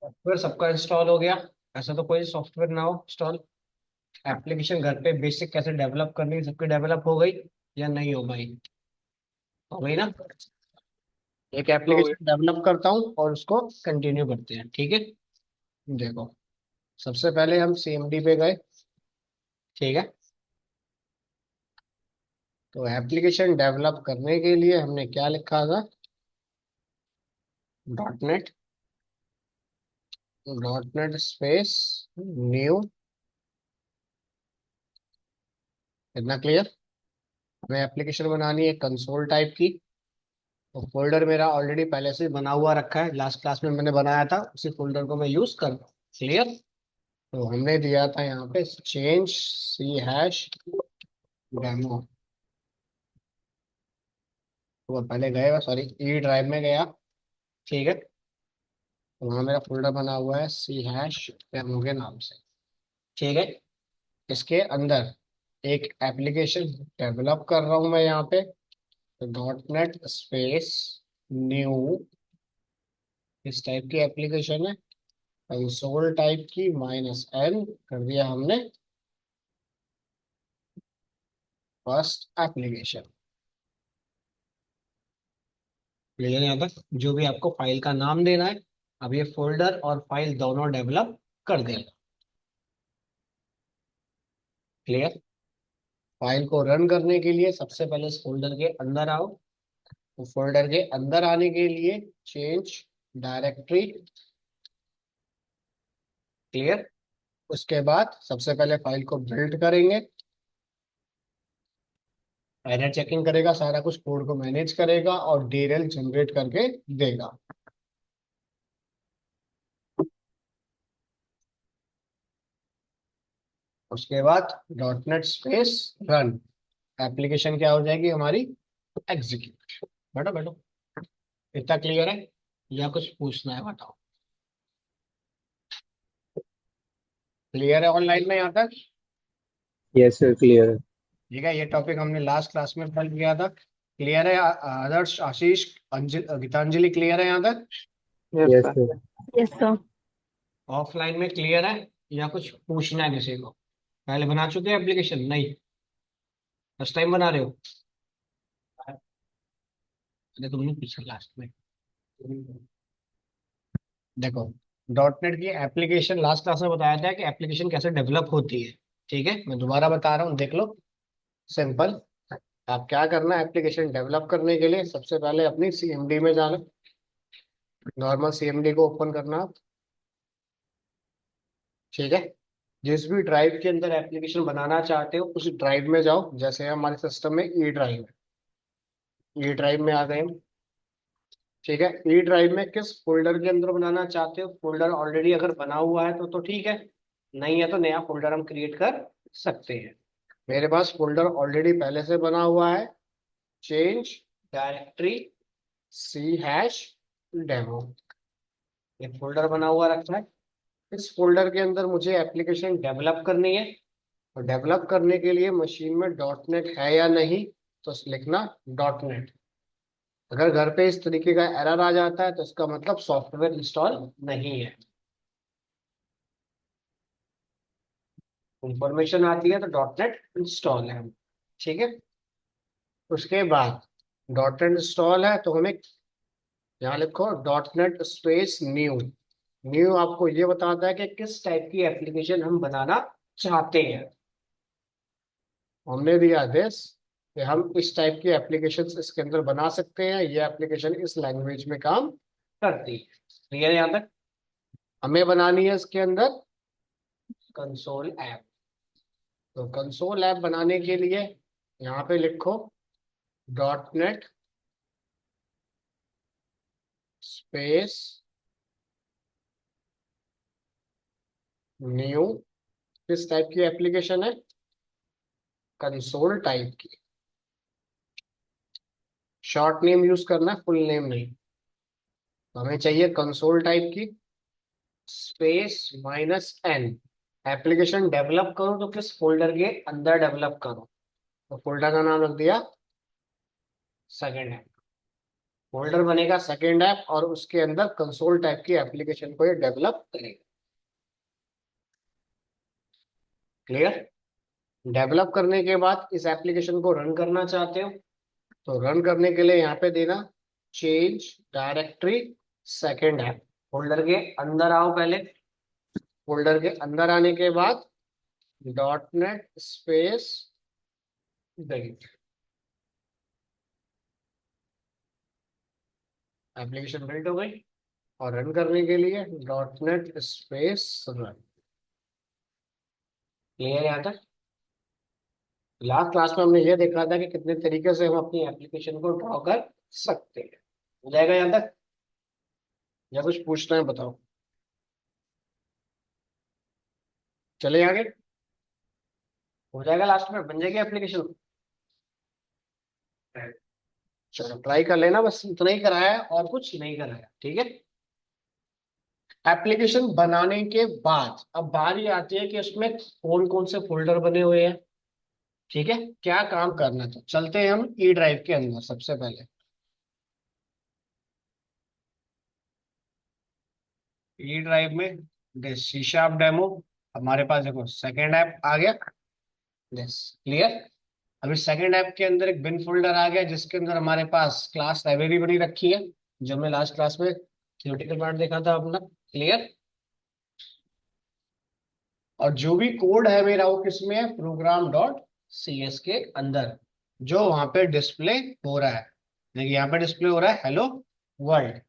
Software सबका install हो गया। ऐसा तो कोई सॉफ्टवेयर ना हो इंस्टॉल। एप्लीकेशन घर पे बेसिक कैसे डेवलप करनी है सबकी डेवलप हो गई या नहीं हो भाई? हो गई ना? एक हो गया। एप्लीकेशन डेवलप करता हूँ और उसको कंटिन्यू करते हैं, ठीक है। देखो, सबसे पहले हम CMD पे गए, ठीक है। तो एप्लीकेशन डेवलप करने के लिए हमने क्या लिखा था? .NET, space new. इतना क्लियर? हमें एप्लीकेशन बनानी है कंसोल टाइप की। तो फोल्डर मेरा ऑलरेडी पहले से बना हुआ रखा है, लास्ट क्लास में मैंने बनाया था, उसी फोल्डर को मैं यूज कर। क्लियर? तो हमने दिया था यहाँ पे चेंज सी हैश डेमो। तो पहले गए, सॉरी, ई ड्राइव में गया, ठीक है। तो वहाँ मेरा फोल्डर बना हुआ है सी हैश डेमो के नाम से, ठीक है। इसके अंदर एक एप्लीकेशन डेवलप कर रहा हूँ मैं यहाँ पे। तो .NET स्पेस न्यू, इस टाइप की एप्लीकेशन है। कंसोल टाइप की -N कर दिया हमने, फर्स्ट एप्लीकेशन। क्लियर यहाँ तक? जो भी आपको फाइल का नाम देना है, अब ये फोल्डर और फाइल दोनों डेवलप कर देगा। क्लियर? फाइल को रन करने के लिए सबसे पहले इस फोल्डर के अंदर आओ। तो फोल्डर के अंदर आने के लिए चेंज डायरेक्टरी। क्लियर? उसके बाद सबसे पहले फाइल को बिल्ड करेंगे, एरर चेकिंग करेगा, सारा कुछ कोड को मैनेज करेगा और डीरेल जनरेट करके देगा। उसके बाद .NET स्पेस रन, एप्लीकेशन क्या हो जाएगी हमारी? एग्जीक्यूट। बैठो बैठो। इतना क्लियर है या कुछ पूछना है? बताओ। क्लियर है ऑनलाइन में यहाँ तक? यस सर, क्लियर है। ठीक है, ये टॉपिक हमने लास्ट क्लास में पढ़ लिया था। क्लियर है? आदर्श, आशीष, गीतांजलि, क्लियर है यहाँ तक? Yes yes sir. Sir. Yes sir. Offline में क्लियर है या कुछ पूछना है किसी को? पहले बना चुके हैं एप्लीकेशन? नहीं, फर्स्ट टाइम बना रहे हो? अरे तुमने पूछा लास्ट में। देखो, .NET की एप्लीकेशन लास्ट क्लास में बताया था कि एप्लीकेशन कैसे डेवलप होती है, ठीक है। मैं दोबारा बता रहा हूँ, देख लो। सिंपल। आप क्या करना है, एप्लीकेशन डेवलप करने के लिए सबसे पहले अपनी CMD में जाना। नॉर्मल CMD को ओपन करना आप, ठीक है। जिस भी ड्राइव के अंदर एप्लीकेशन बनाना चाहते हो उस ड्राइव में जाओ। जैसे हमारे सिस्टम में ई ड्राइव है, ई ड्राइव में आ गए हम, ठीक है। ई ड्राइव में किस फोल्डर के अंदर बनाना चाहते हो? फोल्डर ऑलरेडी अगर बना हुआ है तो ठीक है, नहीं है तो नया फोल्डर हम क्रिएट कर सकते हैं। मेरे पास फोल्डर ऑलरेडी पहले से बना हुआ है, change directory C hash demo. ये फोल्डर बना हुआ रखा है। इस फोल्डर के अंदर मुझे एप्लीकेशन डेवलप करनी है। और डेवलप करने के लिए मशीन में .NET है या नहीं, तो लिखना .NET। अगर घर पे इस तरीके का एरर आ जाता है तो इसका मतलब सॉफ्टवेयर इंस्टॉल नहीं है। इंफॉर्मेशन आती है तो .NET इंस्टॉल है, ठीक है। उसके बाद .NEट इंस्टॉल है तो हमें यहाँ लिखो .NET स्पेस न्यू। न्यू आपको ये बताता है कि किस टाइप की एप्लीकेशन हम बनाना चाहते हैं। हमने दिया आदेश कि हम इस टाइप की एप्लीकेशन इसके अंदर बना सकते हैं, ये एप्लीकेशन इस लैंग्वेज में काम करती है। क्लियर है यहाँ तक? हमें बनानी है इसके अंदर कंसोल ऐप। तो कंसोल ऐप बनाने के लिए यहाँ पे लिखो .NET स्पेस न्यू, किस टाइप की एप्लीकेशन है? कंसोल टाइप की। शॉर्ट नेम यूज करना है, फुल नेम नहीं। तो हमें चाहिए कंसोल टाइप की, स्पेस -N। एप्लीकेशन डेवलप करो तो किस फोल्डर के अंदर डेवलप करो? तो फोल्डर का नाम रख दिया सेकेंड हैंड। फोल्डर बनेगा सेकेंड ऐप, और उसके अंदर कंसोल टाइप की एप्लीकेशन को ये डेवलप करेगा। क्लियर? डेवलप करने के बाद इस एप्लीकेशन को रन करना चाहते हो, तो रन करने के लिए यहाँ पे देना change directory second app. Folder के अंदर आओ पहले। फोल्डर के अंदर आने के बाद dot net space build, application build हो गई। और रन करने के लिए dot net space run. Clear? यहाँ तक? लास्ट क्लास में हमने ये देखा था कि कितने तरीके से हम अपनी एप्लीकेशन को ड्रॉ कर सकते हैं। हो जाएगा यहाँ तक? या कुछ पूछना है बताओ। चले आगे। हो जाएगा, लास्ट में बन जाएगी एप्लीकेशन। चलो ट्राई कर लेना, बस इतना ही कराया है और कुछ नहीं कराया, ठीक है। एप्लीकेशन बनाने के बाद अब बारी आती है कि उसमें कौन कौन से फोल्डर बने हुए हैं, ठीक है, क्या काम करना है। तो चलते हैं हम ई ड्राइव के अंदर। सबसे पहले ई ड्राइव में सी शार्प डेमो हमारे पास, देखो सेकेंड ऐप आ गया। Yes, clear. अभी सेकेंड ऐप के अंदर एक बिन फोल्डर आ गया, जिसके अंदर हमारे पास क्लास लाइब्रेरी बनी रखी है, जो हमने लास्ट क्लास में थियोरेटिकल पार्ट देखा था अपना। क्लियर? और जो भी कोड है मेरा वो किसमें है, प्रोग्राम डॉट सी एस के अंदर, जो वहां पे डिस्प्ले हो रहा है। देखिए यहाँ पे डिस्प्ले हो रहा है हेलो वर्ल्ड,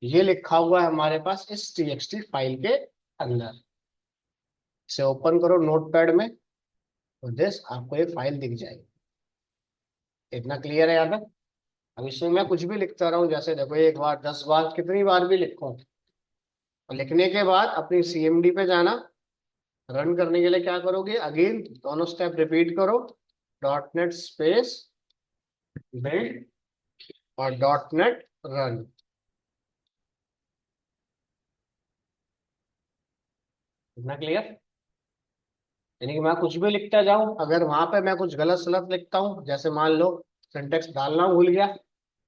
ये लिखा हुआ है हमारे पास इस टीएक्सटी फाइल के अंदर। इसे ओपन करो नोटपैड में, तो दिस आपको ये फाइल दिख जाएगी। इतना क्लियर है यहाँ तक? अब इसमें मैं कुछ भी लिखता रहूं, जैसे देखो एक बार 10 बार कितनी बार भी लिखूं। और लिखने के बाद अपनी सीएमडी पे जाना। रन करने के लिए क्या करोगे, अगेन दोनों स्टेप रिपीट करो, डॉट नेट स्पेस बिल्ड और डॉट नेट रन। इतना क्लियर? यानी कि मैं कुछ भी लिखता जाऊं, अगर वहां पे मैं कुछ गलत सलत लिखता हूं, जैसे मान लो सिंटेक्स डालना भूल गया,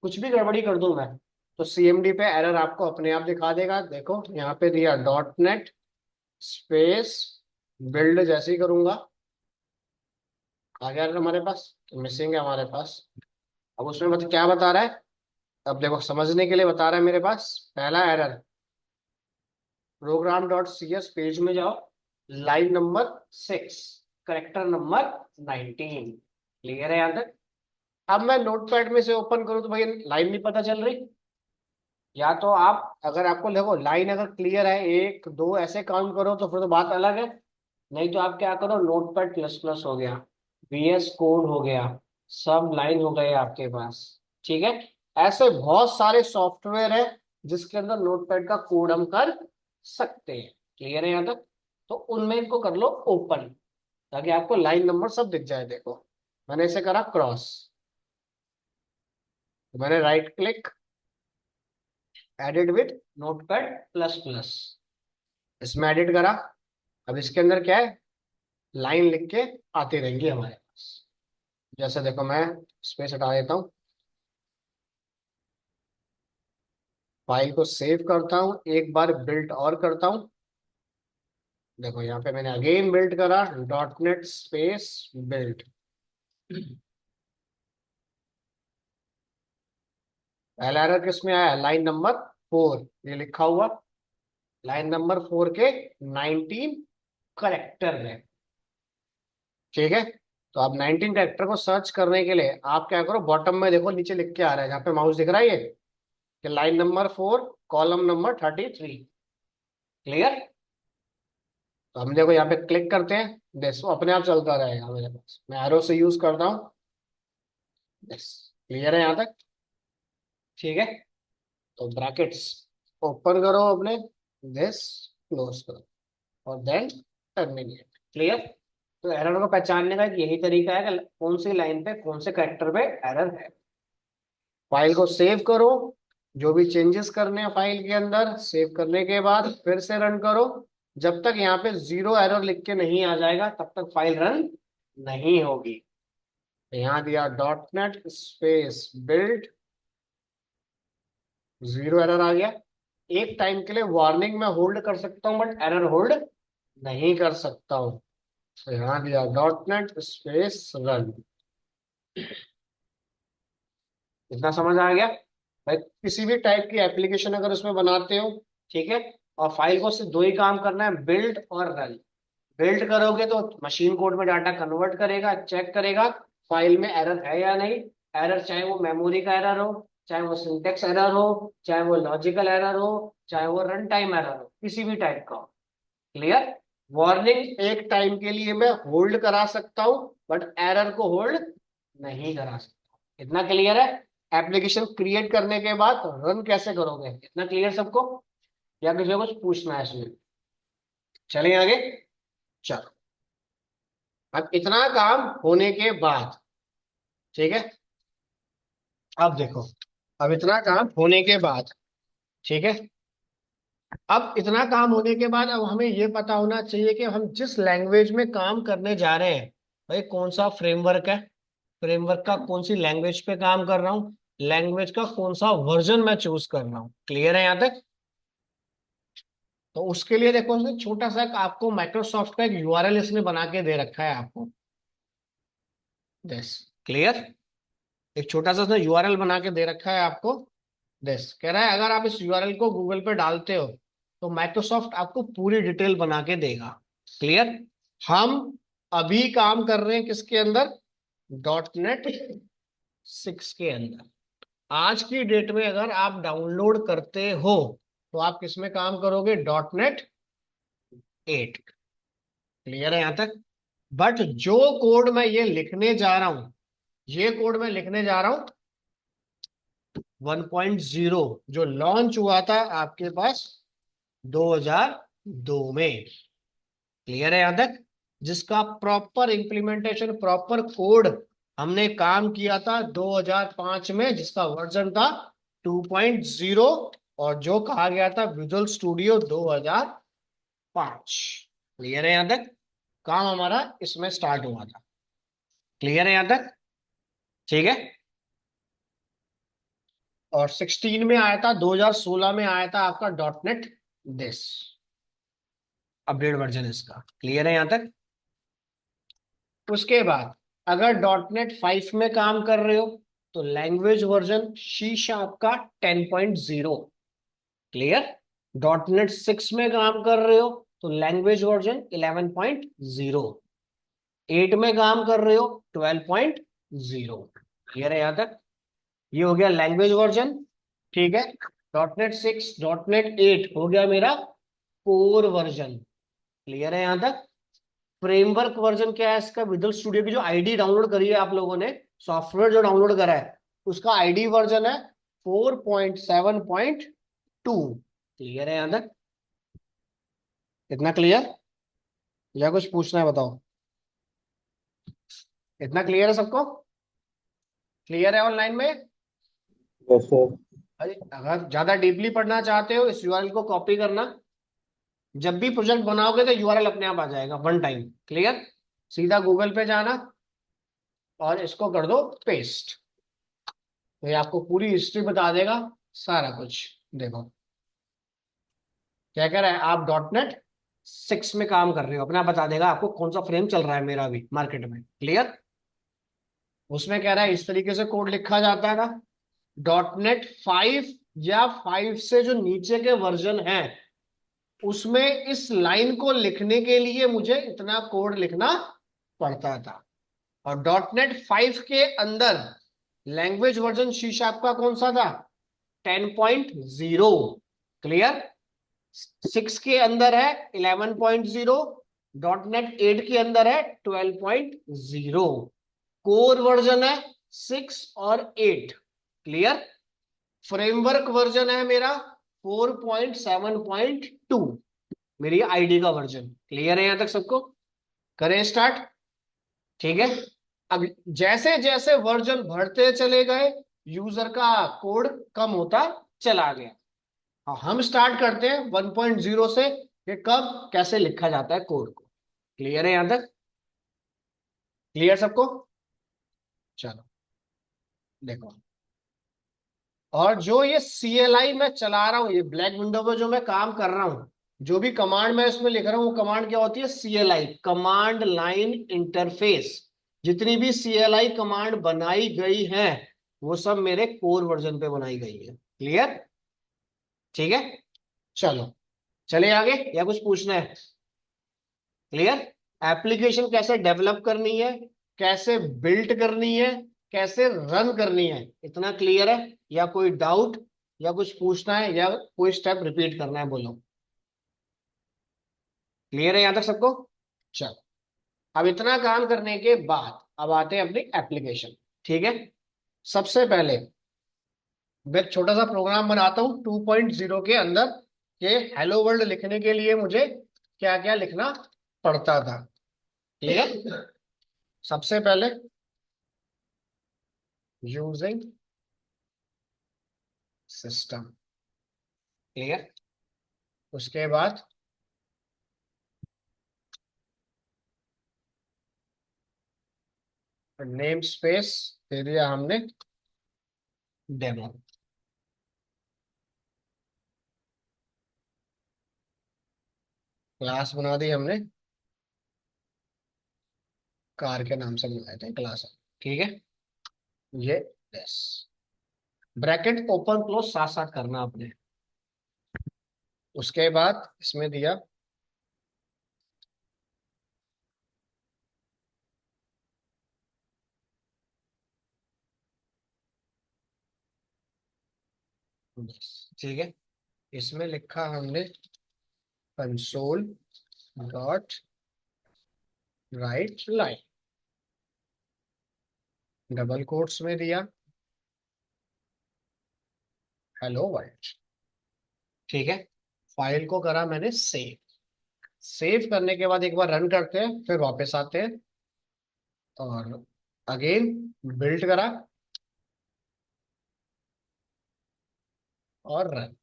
कुछ भी गड़बड़ी कर दूं मैं, तो सीएमडी पे एरर आपको अपने आप दिखा देगा। देखो यहाँ पे दिया डॉट नेट स्पेस बिल्ड, जैसे ही करूंगा आ गया error हमारे पास, तो मिसिंग है हमारे पास। अब उसमें क्या बता रहा है, अब देखो समझने के लिए बता रहा है मेरे पास। पहला error, program dot C S page में जाओ, line number 6, character number 19। Clear है यहाँ तक? अब मैं नोटपैड में से ओपन करूँ तो भाई लाइन नहीं पता चल रही। या तो आप, अगर आपको देखो लाइन अगर क्लियर है, एक दो ऐसे काउंट करो तो फिर तो बात अलग है। नहीं तो आप क्या करो, नोटपैड प्लस प्लस हो गया, वीएस कोड हो गया, सब लाइन हो गए आपके पास, ठीक है। ऐसे बहुत सारे सॉफ्टवेयर है जिसके अंदर नोटपैड का कोड हम कर सकते हैं। क्लियर है यहाँ तक? तो उनमें इनको कर लो ओपन, ताकि आपको लाइन नंबर सब दिख जाए। देखो मैंने इसे करा क्रॉस, तो मैंने right click, edit with notepad plus plus, इसमें एडिट करा। अब इसके अंदर क्या है, लाइन लिख के आती रहेंगी हमारे पास। जैसे देखो मैं स्पेस हटा देता हूँ, फाइल को सेव करता हूँ, एक बार बिल्ड और करता हूँ। देखो यहाँ पे मैंने अगेन बिल्ड करा, डॉट नेट स्पेस बिल्ड। पहला एरर किस में आया, लाइन नंबर 4, ये लिखा हुआ लाइन नंबर 4 के 19 करेक्टर है, ठीक है। तो आप 19 करेक्टर को सर्च करने के लिए आप क्या करो, बॉटम में देखो नीचे लिख के आ रहा है, जहाँ पे माउस दिख रहा है ये, कि line number 4 column number 33। Clear? तो हम देखो यहाँ पे क्लिक करते हैं, देखो अपने आप चलता रहेगा मेरे पास, मैं एरो से यूज करता हूँ। यस, क्लियर है यहाँ तक? ठीक है। तो ब्रैकेट्स ओपन करो अपने, दिस क्लोज करो, और देन टर्मिनेट। क्लियर? तो एरर को पहचानने का एक यही तरीका है कि कौन सी लाइन पे कौन से कैरेक्टर पे एरर है। फाइल को सेव करो, जो भी चेंजेस करने हैं फाइल के अंदर, सेव करने के बाद फिर से रन करो। जब तक यहाँ पे 0 एरर लिख के नहीं आ जाएगा तब तक फाइल रन नहीं होगी। तो यहाँ दिया dot net space build zero error आ गया। एक टाइम के लिए वार्निंग में होल्ड कर सकता हूँ बट एरर होल्ड नहीं कर सकता हूँ। तो यहाँ दिया डॉट नेट स्पेस रन। इतना समझ आ गया भाई। किसी भी टाइप की एप्लीकेशन अगर उसमें बनाते हो, ठीक है, और फाइल को सिर्फ दो ही काम करना है, बिल्ड और रन। बिल्ड करोगे तो मशीन कोड में डाटा कन्वर्ट करेगा, चेक करेगा फाइल में एरर है या नहीं। एरर चाहे वो मेमोरी का एरर हो, चाहे वो सिंटेक्स एरर हो, चाहे वो लॉजिकल एरर हो, चाहे वो रन टाइम एरर हो, किसी भी टाइप का हो। क्लियर। वार्निंग एक टाइम के लिए मैं होल्ड करा सकता हूं बट एरर को होल्ड नहीं करा सकता। इतना क्लियर है। एप्लीकेशन क्रिएट करने के बाद रन कैसे करोगे, इतना क्लियर सबको, या किसी को कुछ पूछना है इसमें? चलें आगे। चलो, अब इतना काम होने के बाद, ठीक है, अब देखो, अब इतना काम होने के बाद, ठीक है, अब इतना काम होने के बाद अब हमें यह पता होना चाहिए कि हम जिस लैंग्वेज में काम करने जा रहे हैं, भाई कौन सा फ्रेमवर्क है, फ्रेमवर्क का कौन सी लैंग्वेज पे काम कर रहा हूँ, लैंग्वेज का कौन सा वर्जन मैं चूज कर रहा हूँ। क्लियर है यहां तक? तो उसके लिए देखो, उसने छोटा सा एक आपको माइक्रोसॉफ्ट का एक यूआरएल इसने बना के दे रखा है आपको। यस। क्लियर। एक छोटा सा उसने यूआरएल बना के दे रखा है आपको। दिस कह रहा है अगर आप इस यूआरएल को गूगल पे डालते हो तो माइक्रोसॉफ्ट आपको पूरी डिटेल बना के देगा। क्लियर। हम अभी काम कर रहे हैं किसके अंदर? डॉट नेट 6 के अंदर। आज की डेट में अगर आप डाउनलोड करते हो तो आप किस में काम करोगे? Dot net 8। क्लियर है यहां तक? बट जो कोड मैं ये लिखने जा रहा हूं, ये कोड मैं लिखने जा रहा हूं 1.0, जो लॉन्च हुआ था आपके पास 2002 में। क्लियर है यहां तक? जिसका प्रॉपर इंप्लीमेंटेशन, प्रॉपर कोड हमने काम किया था 2005 में, जिसका वर्जन था 2.0, और जो कहा गया था विजुअल स्टूडियो 2005। क्लियर है यहां तक? काम हमारा इसमें स्टार्ट हुआ था। क्लियर है यहां तक? ठीक है। और 16 में आया था, 2016 में आया था आपका dot net this, update version इसका। क्लियर है यहां तक? उसके बाद अगर डॉट नेट 5 में काम कर रहे हो तो लैंग्वेज वर्जन सी शार्प का 10.0। क्लियर। डॉट नेट 6 में काम कर रहे हो तो लैंग्वेज वर्जन 11.0। 8 में काम कर रहे हो 12.0। क्लियर है यहां तक? ये हो गया लैंग्वेज वर्जन। ठीक है। डॉट नेट 6, डॉट नेट 8 हो गया मेरा कोर वर्जन। क्लियर है यहां तक? फ्रेमवर्क वर्जन क्या है इसका? विजुअल स्टूडियो की जो आईडी डाउनलोड करी है आप लोगों ने, सॉफ्टवेयर जो डाउनलोड करा है, उसका आईडी वर्जन है 4.7.2। क्लियर है यहां तक? इतना क्लियर, या कुछ पूछना है बताओ? इतना क्लियर है सबको? क्लियर है ऑनलाइन में? Yes sir. अरे अगर ज्यादा डीपली पढ़ना चाहते हो इस यूआरएल को कॉपी करना, जब भी प्रोजेक्ट बनाओगे तो यूआरएल अपने आप आ जाएगा वन टाइम। क्लियर। सीधा गूगल पे जाना और इसको कर दो पेस्ट, तो ये आपको पूरी हिस्ट्री बता देगा, सारा कुछ। देखो क्या कह रहा है, आप डॉट नेट 6 में काम कर रहे हो, अपना बता देगा आपको कौन सा फ्रेम चल रहा है मेरा अभी मार्केट में। क्लियर। उसमें कह रहा है इस तरीके से कोड लिखा जाता है ना। डॉट नेट 5 या 5 से जो नीचे के वर्जन है उसमें इस लाइन को लिखने के लिए मुझे इतना कोड लिखना पड़ता था। और डॉट नेट 5 के अंदर लैंग्वेज वर्जन सी शार्प का कौन सा था? 10.0। क्लियर। 6 के अंदर है 11.0, डॉट नेट 8 के अंदर है 12.0। कोर वर्जन है 6 और 8। क्लियर। फ्रेमवर्क वर्जन है मेरा 4.7.2, मेरी आईडी का वर्जन। क्लियर है यहां तक सबको? करें स्टार्ट। ठीक है। अब जैसे जैसे वर्जन बढ़ते चले गए यूजर का कोड कम होता चला गया। हाँ, हम स्टार्ट करते हैं 1.0 से, कि कब कैसे लिखा जाता है कोड को। क्लियर है यहां तक? क्लियर सबको? चलो देखो, और जो ये CLI मैं चला रहा हूँ, ये ब्लैक विंडो पे जो मैं काम कर रहा हूँ, जो भी कमांड मैं इसमें लिख रहा हूँ, वो कमांड क्या होती है? CLI, command line interface. जितनी भी CLI कमांड बनाई गई है वो सब मेरे कोर वर्जन पे बनाई गई है। क्लियर? ठीक है, चलो चले आगे, या कुछ पूछना है? क्लियर? एप्लीकेशन कैसे डेवलप करनी है, कैसे बिल्ड करनी है, कैसे रन करनी है, इतना क्लियर है? या कोई डाउट, या कुछ पूछना है, या कोई स्टेप रिपीट करना है? बोलो। क्लियर है यहां तक सबको? चलो, अब इतना काम करने के बाद अब आते हैं अपनी एप्लीकेशन। ठीक है, सबसे पहले मैं एक छोटा सा प्रोग्राम बनाता हूँ 2.0 के अंदर, कि हेलो वर्ल्ड लिखने के लिए मुझे क्या क्या लिखना पड़ता था। क्लियर? सबसे पहले यूजिंग सिस्टम। क्लियर? उसके बाद नेम स्पेस दे दिया हमने, डेमो। क्लास बना दी हमने, कार के नाम से बनाए थे क्लास। ठीक है, ये यस, ब्रैकेट ओपन क्लोज साथ साथ करना आपने। उसके बाद इसमें दिया यस। ठीक है, इसमें लिखा हमने console dot write line, double quotes में दिया हेलो वर्ल्ड। ठीक है, फाइल को करा मैंने सेव। सेव करने के बाद एक बार रन करते हैं, फिर वापस आते हैं और अगेन बिल्ड करा और रन।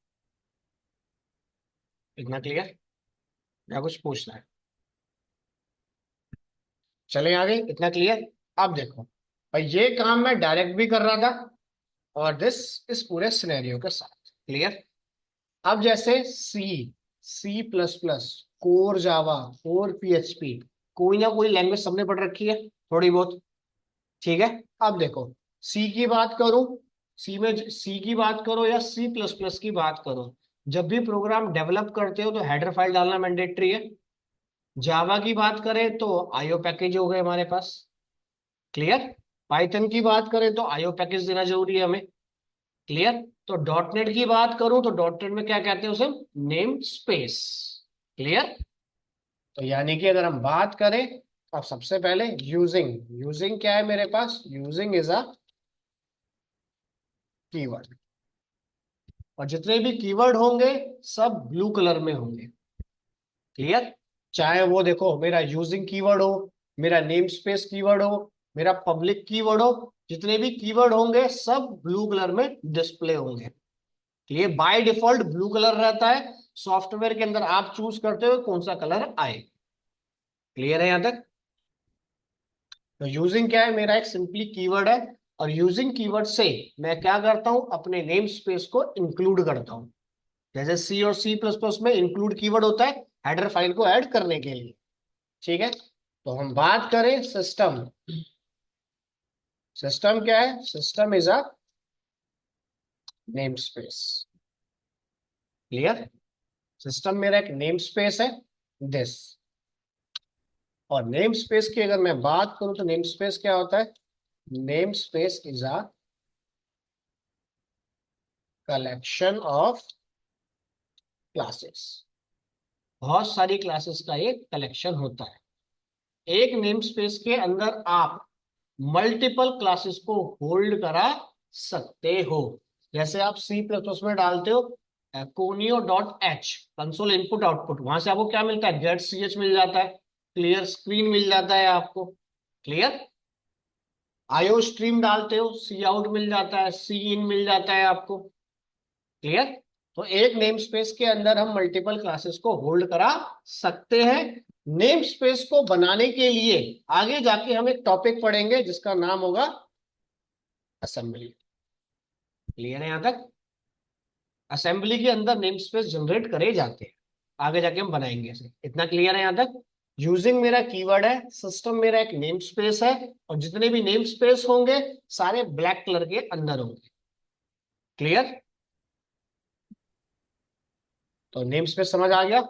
इतना क्लियर? या कुछ पूछना है? चले आगे, इतना क्लियर? अब देखो भाई, ये काम मैं डायरेक्ट भी कर रहा था और दिस इस पूरे सिनेरियो के साथ। क्लियर? अब जैसे C++, core Java, core PHP, कोई ना कोई लैंग्वेज सबने पढ़ रखी है थोड़ी बहुत। ठीक है, अब देखो, सी की बात करूं, सी की बात करो या C++ की बात करो, जब भी प्रोग्राम डेवलप करते हो तो हेडर फाइल डालना मैंडेटरी है। जावा की बात करें तो आईओ पैकेज हो गए हमारे पास। क्लियर? पाइथन की बात करें तो आईओ पैकेज देना जरूरी है हमें। क्लियर? तो डॉट नेट की बात करूं तो डॉट नेट में क्या कहते हैं उसे? Name space. क्लियर? तो यानी कि अगर हम बात करें, अब सबसे पहले यूजिंग, यूजिंग क्या है मेरे पास? यूजिंग इज अ कीवर्ड, और जितने भी कीवर्ड होंगे सब ब्लू कलर में होंगे। क्लियर? चाहे वो देखो मेरा यूजिंग कीवर्ड हो, मेरा नेम स्पेस कीवर्ड हो, मेरा पब्लिक कीवर्ड हो, जितने भी कीवर्ड होंगे सब ब्लू कलर में डिस्प्ले होंगे। ये बाय डिफॉल्ट ब्लू कलर रहता है, सॉफ्टवेयर के अंदर आप चूज करते हो कौन सा कलर आए। क्लियर है यहां तक? तो यूजिंग क्या है? मेरा एक सिंपली कीवर्ड है, और यूजिंग कीवर्ड से मैं क्या करता हूं? अपने नेम स्पेस को इंक्लूड करता हूं। जैसे सी और C++ में इंक्लूड कीवर्ड होता है हेडर फाइल को ऐड करने के लिए। ठीक है, तो हम बात करें सिस्टम। सिस्टम क्या है? System is a name space. Clear? System मेरा एक नेम स्पेस है, दिस। और नेम स्पेस की अगर मैं बात करूं तो नेम स्पेस क्या होता है? Name space is a collection of classes. बहुत सारी क्लासेस का एक कलेक्शन होता है। एक नेम स्पेस के अंदर आप मल्टीपल क्लासेस को होल्ड करा सकते हो। जैसे आप C++ में डालते हो conio.h, कंसोल इनपुट आउटपुट, वहां से आपको क्या मिलता है? गेट ch मिल जाता है, क्लियर स्क्रीन मिल जाता है आपको। क्लियर? आईओ स्ट्रीम डालते हो, सी आउट मिल जाता है, सी इन मिल जाता है आपको। क्लियर? तो एक नेम स्पेस के अंदर हम मल्टीपल क्लासेस को होल्ड करा सकते हैं। नेम स्पेस को बनाने के लिए आगे जाके हम एक टॉपिक पढ़ेंगे जिसका नाम होगा असेंबली। क्लियर है यहां तक? असेंबली के अंदर नेम स्पेस जनरेट करे जाते हैं, आगे जाके हम बनाएंगे इसे। इतना क्लियर है यहां तक? यूजिंग मेरा कीवर्ड है, सिस्टम मेरा एक नेम स्पेस है, और जितने भी नेम स्पेस होंगे सारे ब्लैक कलर के अंदर होंगे। क्लियर? तो नेम स्पेस समझ आ गया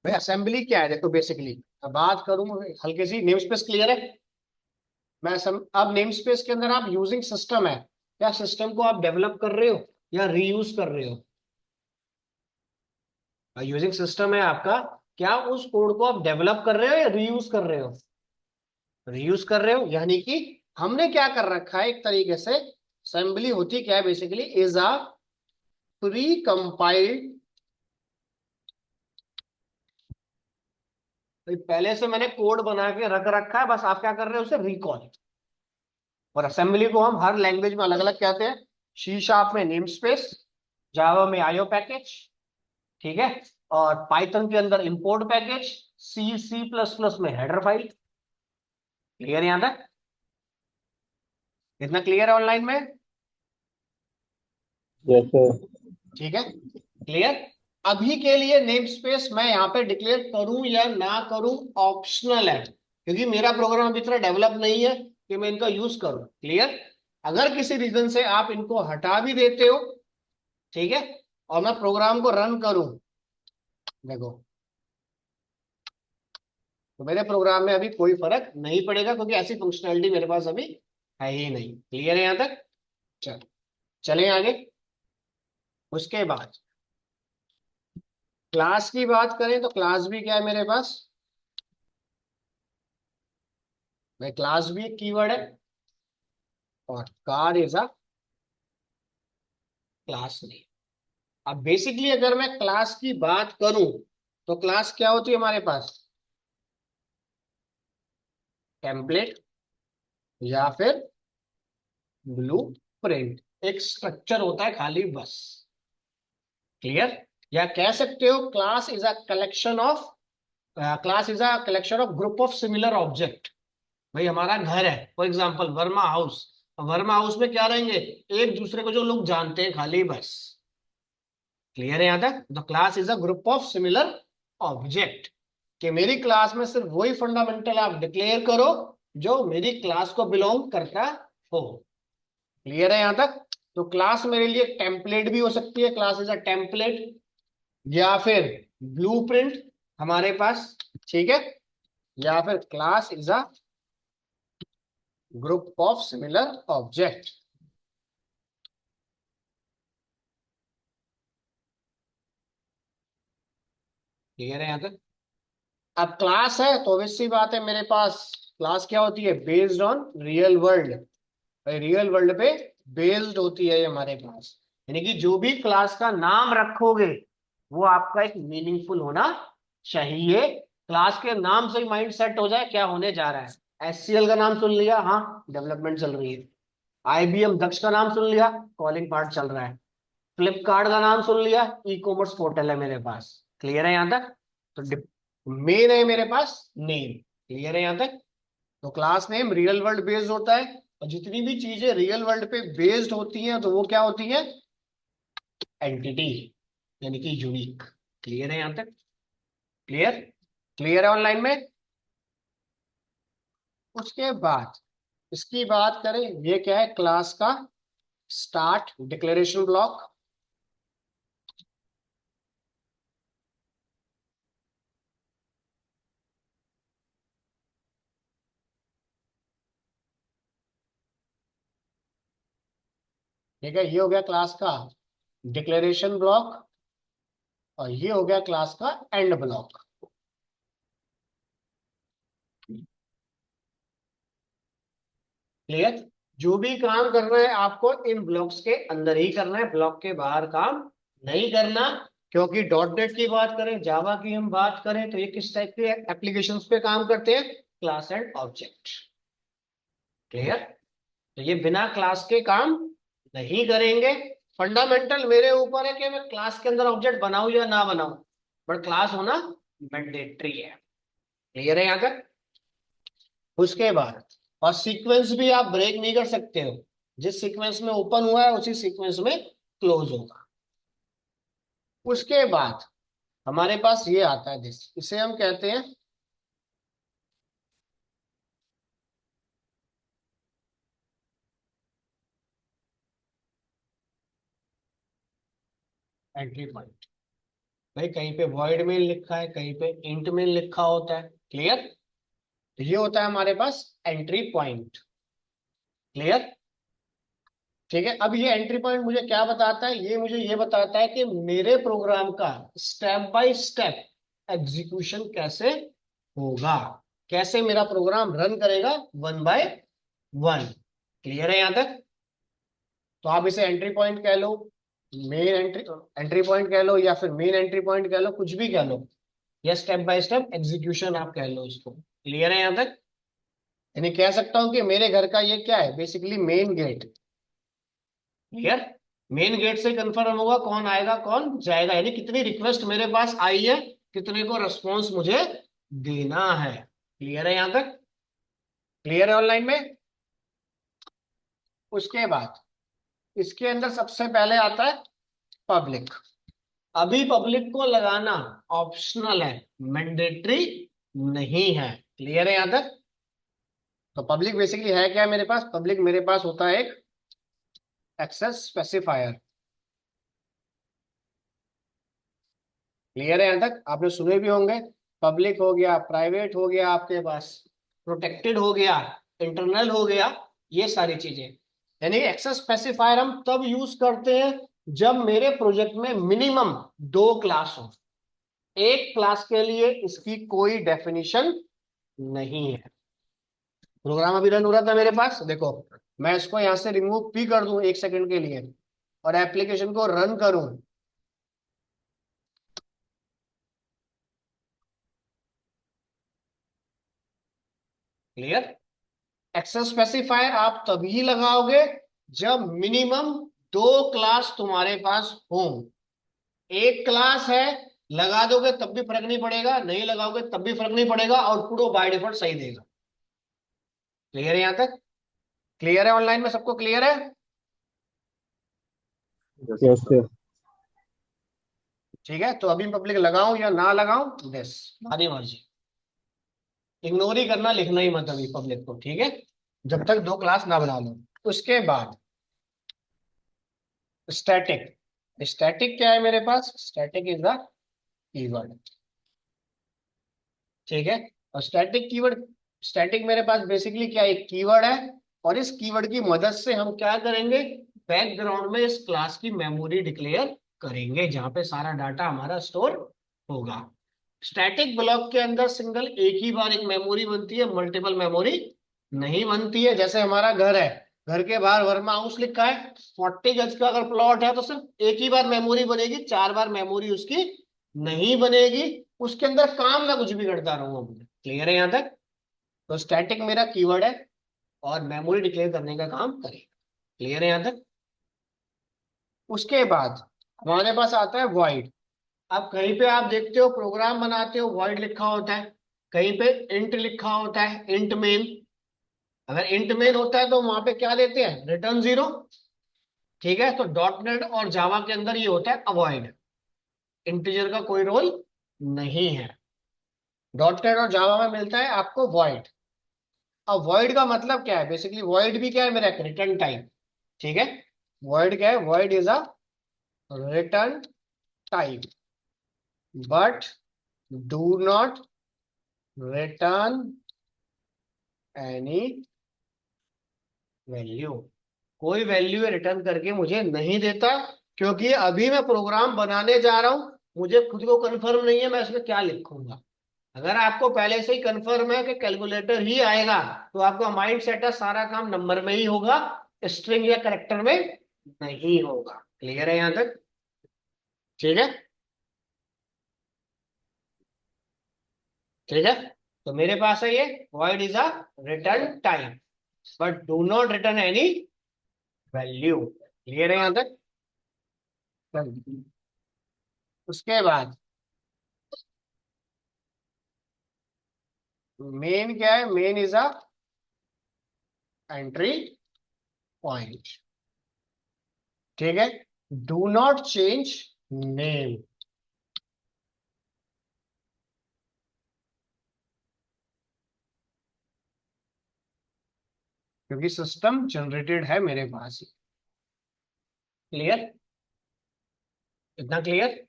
भाई। असेंबली क्या है देखो, बेसिकली अब बात करूं हल्की सी, नेम स्पेस क्लियर है? अब नेम स्पेस के अंदर आप यूजिंग सिस्टम है, क्या सिस्टम को आप डेवलप कर रहे हो या रीयूज कर रहे हो? यूजिंग सिस्टम है आपका, क्या उस कोड को आप डेवलप कर रहे हो या रीयूज कर रहे हो? रीयूज कर रहे हो, यानी कि हमने क्या कर रखा है एक तरीके से, असेंबली होती क्या है basically, is a pre compiled, पहले से मैंने कोड बना के रख रखा है, बस आप क्या कर रहे हो, उसे रिकॉल। और असेंबली को हम हर लैंग्वेज में अलग अलग कहते हैं। सी शार्प में नेम स्पेस, जावा में आईओ पैकेज, ठीक है, और पाइथन के अंदर import package, C plus plus में हेडर फाइल। क्लियर यहां तक? इतना क्लियर है ऑनलाइन में? Yes, sir. ठीक है, क्लियर। अभी के लिए नेम स्पेस मैं यहाँ पे डिक्लेयर करूं या ना करूं ऑप्शनल है, क्योंकि मेरा प्रोग्राम अभी इतना डेवलप नहीं है कि मैं इनका यूज करूं। क्लियर? अगर किसी रीजन से आप इनको हटा भी देते हो, ठीक है, और मैं प्रोग्राम को रन करूं, देखो, तो मेरे प्रोग्राम में अभी कोई फर्क नहीं पड़ेगा, क्योंकि ऐसी फंक्शनैलिटी मेरे पास अभी है ही नहीं। क्लियर है यहां तक? चल, चलें आगे। उसके बाद क्लास की बात करें तो क्लास भी क्या है मेरे पास भाई, क्लास भी एक कीवर्ड है, और car is a class name. अब बेसिकली अगर मैं क्लास की बात करूं तो क्लास क्या होती है हमारे पास, टेम्पलेट या फिर ब्लू प्रिंट, एक स्ट्रक्चर होता है खाली, बस। क्लियर? या कह सकते हो class is a collection of, class is a collection of group of similar object. भाई हमारा घर है for example Verma house, Verma house में क्या रहेंगे, एक दूसरे को जो लोग जानते हैं खाली, बस। क्लियर है यहां तक? The class is a group of similar object, कि मेरी क्लास में सिर्फ वही फंडामेंटल आप डिक्लेयर करो जो मेरी क्लास को बिलोंग करता हो। क्लियर है यहां तक? तो क्लास मेरे लिए टेम्पलेट भी हो सकती है, क्लास इज अ टेम्पलेट, या फिर ब्लूप्रिंट हमारे पास, ठीक है, या फिर class is a group of similar object. Clear है यहां तक? अब क्लास है तो obvious सी बात है, मेरे पास क्लास क्या होती है, बेस्ड ऑन रियल वर्ल्ड। भाई रियल वर्ल्ड पे बेस्ड होती है ये हमारे पास, यानी कि जो भी क्लास का नाम रखोगे वो आपका एक मीनिंगफुल होना चाहिए। क्लास के नाम से ही माइंड सेट हो जाए क्या होने जा रहा है। एचसीएल का नाम सुन लिया, हाँ डेवलपमेंट चल रही है। आईबीएम दक्ष का नाम सुन लिया, कॉलिंग पार्ट चल रहा है। फ्लिपकार्ट का नाम सुन लिया, ई कॉमर्स पोर्टल है मेरे पास। क्लियर है यहां तक? तो मेन है मेरे पास नेम। क्लियर है यहां तक? तो class name real world based होता है, और जितनी भी चीजें रियल वर्ल्ड पे बेस्ड होती हैं तो वो क्या होती है, एंटिटी, यानी कि यूनिक। क्लियर है यहां तक? क्लियर? क्लियर है ऑनलाइन में? उसके बाद इसकी बात करें, ये क्या है, क्लास का स्टार्ट डिक्लेरेशन ब्लॉक। ठीक है, ये हो गया क्लास का डिक्लेरेशन ब्लॉक, और ये हो गया क्लास का एंड ब्लॉक। क्लियर? जो भी काम करना है आपको इन ब्लॉक्स के अंदर ही करना है, ब्लॉक के बाहर काम नहीं करना। क्योंकि डॉट नेट की बात करें, जावा की हम बात करें, तो ये किस टाइप के एप्लीकेशंस पे काम करते हैं, क्लास एंड ऑब्जेक्ट। क्लियर? तो ये बिना क्लास के काम नहीं करेंगे। फंडामेंटल मेरे ऊपर है कि मैं क्लास के अंदर ऑब्जेक्ट बनाऊं या ना बनाऊं, बट क्लास होना मैंडेटरी है। क्लियर है यहां तक? उसके बाद और सीक्वेंस भी आप ब्रेक नहीं कर सकते हो। जिस सीक्वेंस में ओपन हुआ है उसी सीक्वेंस में क्लोज होगा। उसके बाद हमारे पास ये आता है दिस, इसे हम कहते हैं एंट्री पॉइंट। भाई कहीं पे वॉइड मेन लिखा है, कहीं पे इंट मेन लिखा होता है, क्लियर। तो ये होता है हमारे पास एंट्री पॉइंट, क्लियर। ठीक है, अब ये एंट्री पॉइंट मुझे क्या बताता है, ये मुझे ये बताता है कि मेरे प्रोग्राम का स्टेप बाय स्टेप एग्जीक्यूशन कैसे होगा, कैसे मेरा प्रोग्राम रन करेगा वन बाय वन। क्लियर है यहां तक? तो आप इसे एंट्री पॉइंट कह लो, मेन एंट्री एंट्री पॉइंट कह लो, या फिर मेन एंट्री पॉइंट कह लो, कुछ भी कह लो, या स्टेप बाय स्टेप एग्जीक्यूशन आप कह लो इसको। क्लियर है यहां तक? यानी कह सकता हूं कि मेरे घर का ये क्या है, basically main gate. Clear. Main gate से कंफर्म होगा कौन आएगा कौन जाएगा, यानी कितनी रिक्वेस्ट मेरे पास आई है, कितने को रेस्पॉन्स मुझे देना है। क्लियर है यहां तक? क्लियर है ऑनलाइन में? उसके बाद इसके अंदर सबसे पहले आता है पब्लिक। अभी पब्लिक को लगाना ऑप्शनल है, मैंडेटरी नहीं है। क्लियर है यहां तक? तो पब्लिक बेसिकली है क्या मेरे पास, पब्लिक मेरे पास होता है एक एक्सेस स्पेसिफायर। क्लियर है यहां तक? आपने सुने भी होंगे, पब्लिक हो गया, प्राइवेट हो गया, आपके पास प्रोटेक्टेड हो गया, इंटरनल हो गया, ये सारी चीजें। यानी एक्सेस स्पेसिफायर हम तब यूज करते हैं जब मेरे प्रोजेक्ट में मिनिमम दो क्लास हो। एक क्लास के लिए इसकी कोई डेफिनेशन नहीं है। प्रोग्राम अभी रन हो रहा था मेरे पास, देखो मैं इसको यहां से रिमूव भी कर दूं एक सेकंड के लिए और एप्लीकेशन को रन करूं। क्लियर। एक्सेस स्पेसिफायर आप तभी लगाओगे जब मिनिमम दो क्लास तुम्हारे पास हो। एक क्लास है, लगा दोगे तब भी फर्क नहीं पड़ेगा, नहीं लगाओगे तब भी फर्क नहीं पड़ेगा, आउटपुट वो बाय डिफॉल्ट सही देगा। क्लियर है यहां तक? क्लियर है ऑनलाइन में सबको, क्लियर है? Yes, sir. ठीक है, तो अभी पब्लिक लगाऊं या ना लगाऊं, बस हमारी मर्जी। इग्नोर ही करना, लिखना ही मत अभी पब्लिक को, ठीक है, जब तक दो क्लास ना बना लो। उसके बाद स्टैटिक। स्टैटिक क्या है मेरे पास, स्टैटिक इज द कीवर्ड। ठीक है, और स्टैटिक कीवर्ड, स्टैटिक मेरे पास बेसिकली क्या है, एक कीवर्ड है। और इस कीवर्ड की मदद से हम क्या करेंगे, बैकग्राउंड में इस क्लास की मेमोरी डिक्लेयर करेंगे जहां पे सारा डाटा हमारा स्टोर होगा। स्टैटिक ब्लॉक के अंदर सिंगल एक ही बार एक मेमोरी बनती है, मल्टीपल मेमोरी नहीं बनती है। जैसे हमारा घर है, घर के बाहर वर्मा हाउस लिखा है, 40 गज का अगर प्लॉट है तो सिर्फ एक ही बार मेमोरी बनेगी, चार बार मेमोरी उसकी नहीं बनेगी। उसके अंदर काम ना कुछ भी करता रहूं अपने। क्लियर है यहां तक? तो स्टैटिक मेरा कीवर्ड है और मेमोरी डिक्लेयर करने का काम करेगा। क्लियर है यहां तक? उसके बाद हमारे पास आता है वॉइड। अब कहीं पे आप देखते हो प्रोग्राम बनाते हो वॉइड लिखा होता है, कहीं पे इंट लिखा होता है, इंट मेन। अगर इंट मेन होता है तो वहां पे क्या देते हैं, रिटर्न जीरो। ठीक है, तो डॉट नेट और जावा के अंदर ये होता है अवॉइड, इंटीजर का कोई रोल नहीं है। डॉट नेट और जावा में मिलता है आपको वॉइड। अब वॉइड का मतलब क्या है, बेसिकली वॉइड भी क्या है मेरा, एक रिटर्न टाइप। ठीक है, वॉइड क्या है, void is a return type, but do not return any value. कोई वैल्यू रिटर्न करके मुझे नहीं देता, क्योंकि अभी मैं प्रोग्राम बनाने जा रहा हूं, मुझे खुद को कंफर्म नहीं है मैं इसमें क्या लिखूंगा। अगर आपको पहले से ही कंफर्म है कि कैलकुलेटर ही आएगा, तो आपका माइंड सेट है सारा काम नंबर में ही होगा, स्ट्रिंग या करेक्टर में नहीं होगा। क्लियर है यहां तक? ठीक है, ठीक है। तो मेरे पास है ये void is a return type, but do not return any value. Clear है यहां तक? उसके बाद मेन क्या है, main is a entry point. ठीक है, डू नॉट चेंज नेम। क्योंकि सिस्टम जनरेटेड है मेरे पास ही। क्लियर? इतना क्लियर?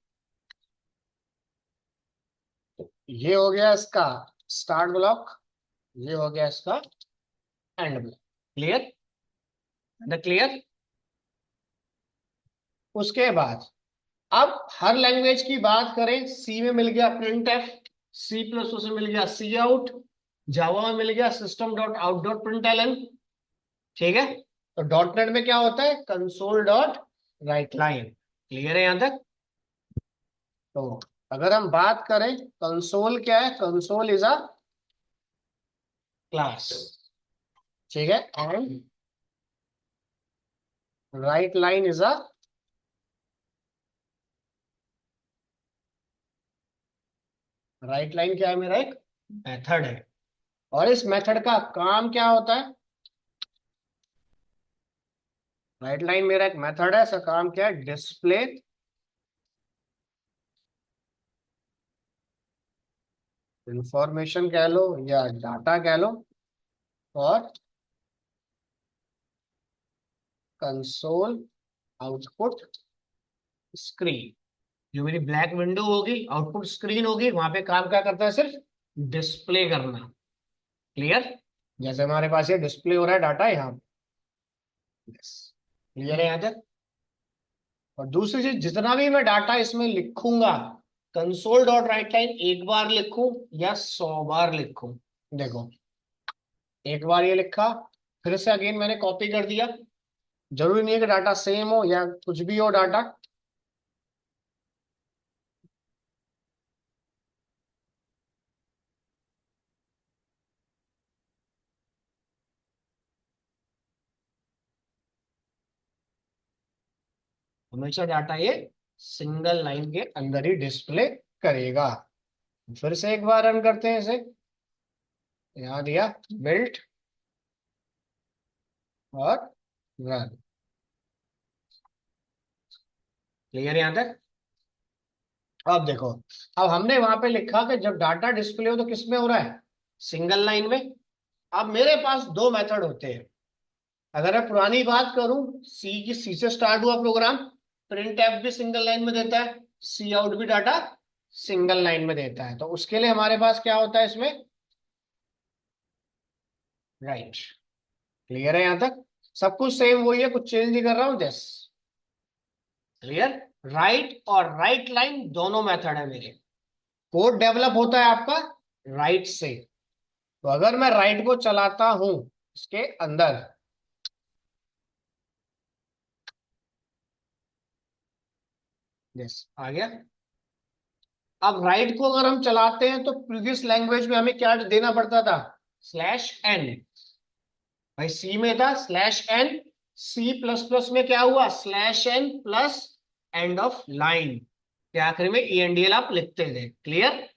ये हो गया इसका स्टार्ट ब्लॉक, ये हो गया इसका एंड ब्लॉक। क्लियर? क्लियर? उसके बाद अब हर लैंग्वेज की बात करें, सी में मिल गया प्रिंट एफ, सी प्लस से मिल गया सी आउट, जावा में मिल गया system dot out dot print L N. ठीक है, तो डॉट नेट में क्या होता है, console dot write line. Clear है यहां तक? तो अगर हम बात करें, कंसोल क्या है, कंसोल इज अ क्लास। ठीक है, and right line is a, right line क्या है, मेरा एक मेथड है। और इस मेथड का काम क्या होता है, राइट लाइन मेरा एक मेथड है, इसका काम क्या है, डिस्प्ले इंफॉर्मेशन कह लो या डाटा कह लो, और कंसोल आउटपुट स्क्रीन। जो मेरी ब्लैक विंडो होगी, आउटपुट स्क्रीन होगी, वहां पे काम क्या करता है, सिर्फ डिस्प्ले करना। क्लियर? जैसे हमारे पास ये डिस्प्ले हो रहा है डाटा यहाँ पे। यस, क्लियर है यहाँ तक? और दूसरी चीज, जितना भी मैं डाटा इसमें लिखूंगा, कंसोल डॉट राइट लाइन एक बार लिखूं या 100 बार लिखूं, देखो एक बार ये लिखा, फिर से अगेन मैंने कॉपी कर दिया। जरूरी नहीं है कि डाटा सेम हो या कुछ भी हो डाटा। हमेशा डाटा ये सिंगल लाइन के अंदर ही डिस्प्ले करेगा। फिर से एक बार रन करते हैं इसे। यहाँ दिया बिल्ट और रन। क्लियर यहां तक? अब देखो, अब हमने वहां पे लिखा कि जब डाटा डिस्प्ले हो तो किस में हो रहा है, सिंगल लाइन में। अब मेरे पास दो मेथड होते हैं। अगर मैं पुरानी बात करूं, सी से स्टार्ट हुआ प्रोग्राम, प्रिंट एफ भी सिंगल लाइन में देता है, सी आउट भी डाटा सिंगल लाइन में देता है। तो उसके लिए हमारे पास क्या होता है इसमें, राइट। क्लियर है यहां तक? सब कुछ सेम वही है, कुछ चेंज नहीं कर रहा हूं, जस। क्लियर? राइट और राइट लाइन दोनों मेथड है मेरे। कोड डेवलप होता है आपका राइट से। तो अगर मैं राइट को चलाता हूं इसके अंदर, यस आ गया। अब राइट को अगर हम चलाते हैं तो प्रीवियस लैंग्वेज में हमें क्या देना पड़ता था, स्लैश एन। भाई सी में था slash N, C plus plus में क्या हुआ, slash N plus end of line के आखिर में ई एन डी एल आप लिखते थे। क्लियर?